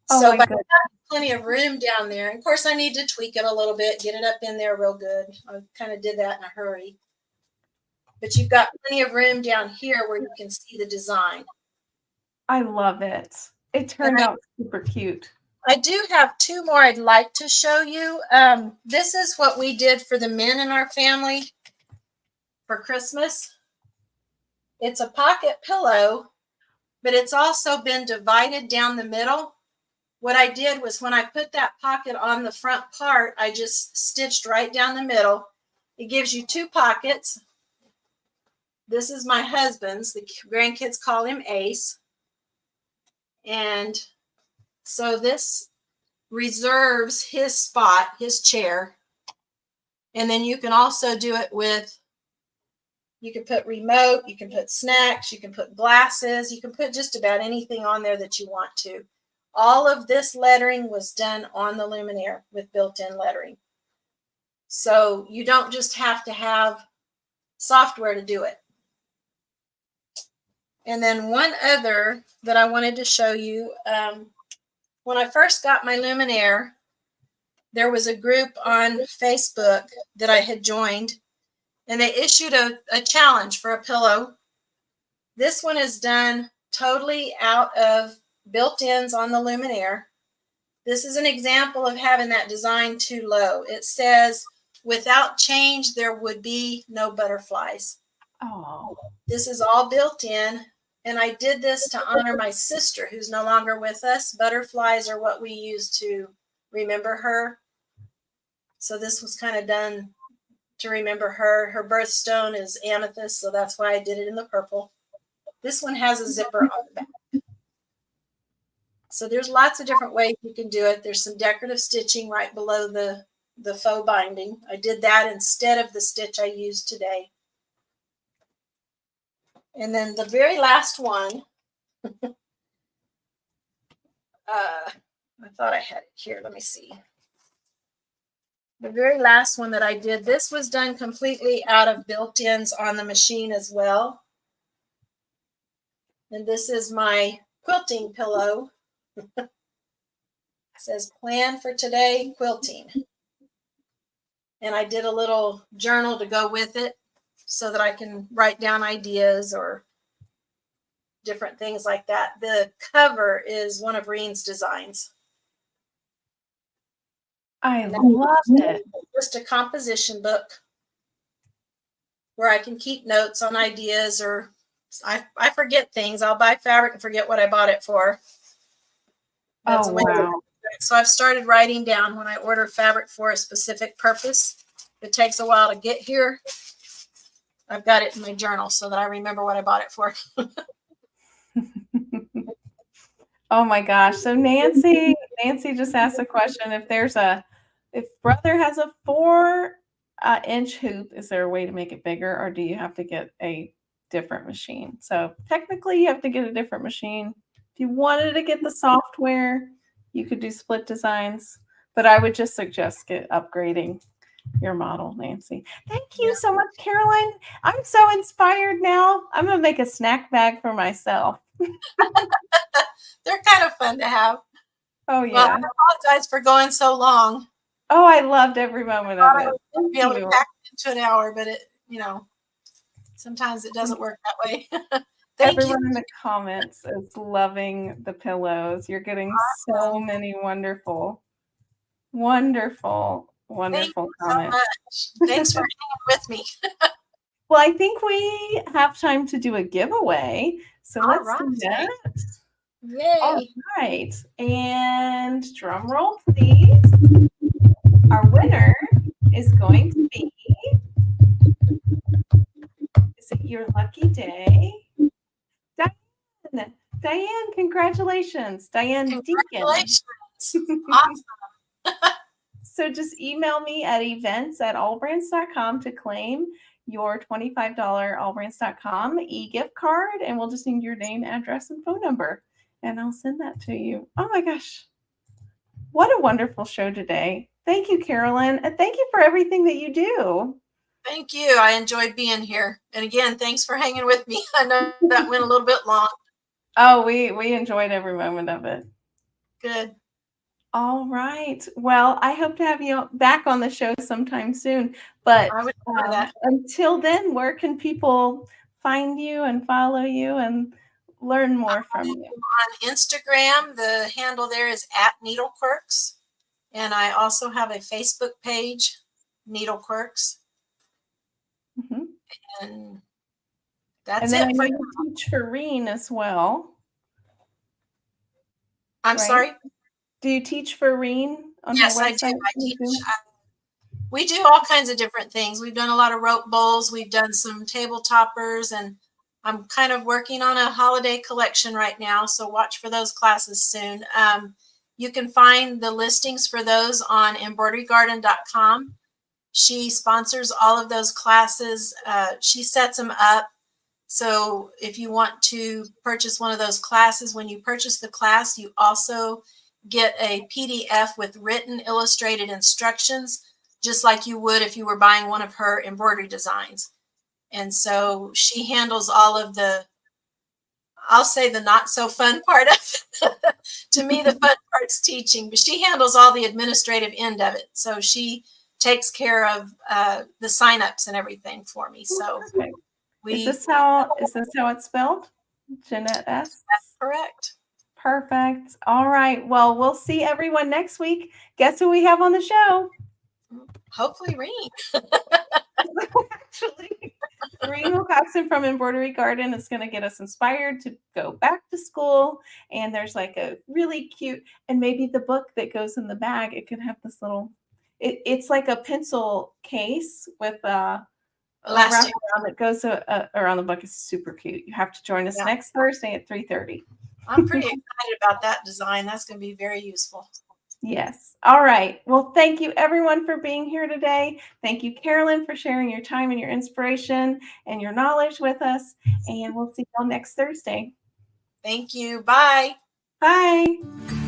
So but I have plenty of room down there. Of course, I need to tweak it a little bit, get it up in there real good. I kind of did that in a hurry. But you've got plenty of room down here where you can see the design. I love it. It turned out super cute. I do have two more I'd like to show you. This is what we did for the men in our family for Christmas. It's a pocket pillow, but it's also been divided down the middle. What I did was when I put that pocket on the front part, I just stitched right down the middle. It gives you two pockets. This is my husband's. The grandkids call him Ace. And so this reserves his spot, his chair. And then you can also do it with, you can put remote, you can put snacks, you can put glasses, you can put just about anything on there that you want to. All of this lettering was done on the Luminaire with built-in lettering. So you don't just have to have software to do it. And then one other that I wanted to show you, when I first got my Luminaire, there was a group on Facebook that I had joined, and they issued a challenge for a pillow. This one is done totally out of built-ins on the Luminaire. This is an example of having that design too low. It says, without change, there would be no butterflies. Oh, This is all built in. And I did this to honor my sister, who's no longer with us. Butterflies are what we use to remember her. So this was kind of done to remember her. Her birthstone is amethyst, so that's why I did it in the purple. This one has a zipper on the back. So there's lots of different ways you can do it. There's some decorative stitching right below the faux binding. I did that instead of the stitch I used today. And then the very last one, I thought I had it here. Let me see. The very last one that I did, this was done completely out of built-ins on the machine as well. And this is my quilting pillow. It says plan for today, quilting. And I did a little journal to go with it so that I can write down ideas or different things like that. The cover is one of Reen's designs. I love it. Just a composition book where I can keep notes on ideas, or I forget things. I'll buy fabric and forget what I bought it for. That's Oh, wow. So I've started writing down when I order fabric for a specific purpose. It takes a while to get here. I've got it in my journal so that I remember what I bought it for. Oh my gosh. So Nancy just asked a question. If Brother has a 4-inch hoop, is there a way to make it bigger, or do you have to get a different machine? So technically you have to get a different machine. If you wanted to get the software, you could do split designs, but I would just suggest upgrading your model, Nancy. Thank you so much, Caroline. I'm so inspired now. I'm going to make a snack bag for myself. They're kind of fun to have. Oh, yeah. Well, I apologize for going so long. Oh, I loved every moment of it. I'd be able to pack it into an hour, but sometimes it doesn't work that way. Everyone in the comments is loving the pillows. You're getting so many wonderful comments. So much. Thanks for hanging with me. Well, I think we have time to do a giveaway. So let's do that. Yay. All right. And drum roll, please. Our winner is going to be, is it your lucky day? Diane, congratulations. Diane Congratulations. Deacon. Awesome. So just email me at events@allbrands.com to claim your $25 allbrands.com e-gift card, and we'll just need your name, address, and phone number, and I'll send that to you. Oh my gosh. What a wonderful show today. Thank you, Caroline, and thank you for everything that you do. Thank you. I enjoyed being here. And again, thanks for hanging with me. I know that went a little bit long. Oh, we enjoyed every moment of it. Good. All right. Well, I hope to have you back on the show sometime soon. But I would prefer that. Until then, where can people find you and follow you and learn more from you? On Instagram, the handle there is @NeedleQuirks. And I also have a Facebook page, NeedleQuirks. Mm-hmm. And that's and then it. I know you teach for Reen as well. I'm sorry? Do you teach for Reen on yes, her website? I do. I teach. We do all kinds of different things. We've done a lot of rope bowls. We've done some table toppers, and I'm kind of working on a holiday collection right now. So watch for those classes soon. You can find the listings for those on embroiderygarden.com. She sponsors all of those classes. She sets them up. So if you want to purchase one of those classes, when you purchase the class, you also get a PDF with written illustrated instructions, just like you would if you were buying one of her embroidery designs. And so she handles all of the, I'll say the not so fun part of it. To me, the fun part's teaching, but she handles all the administrative end of it. So she takes care of the signups and everything for me. So is this how it's spelled? Jeanette S? That's correct. Perfect. All right. Well, we'll see everyone next week. Guess who we have on the show? Hopefully Reem. Actually, Reem Wilcoxon from Embroidery Garden is going to get us inspired to go back to school. And there's like a really cute, and maybe the book that goes in the bag, it could have this little, it's like a pencil case with a Elastic wraparound that goes around the book. Is super cute. You have to join us next Thursday at 3:30. I'm pretty excited about that design. That's going to be very useful. Yes. All right. Well, thank you everyone for being here today. Thank you, Carolyn, for sharing your time and your inspiration and your knowledge with us. And we'll see you all next Thursday. Thank you. Bye. Bye.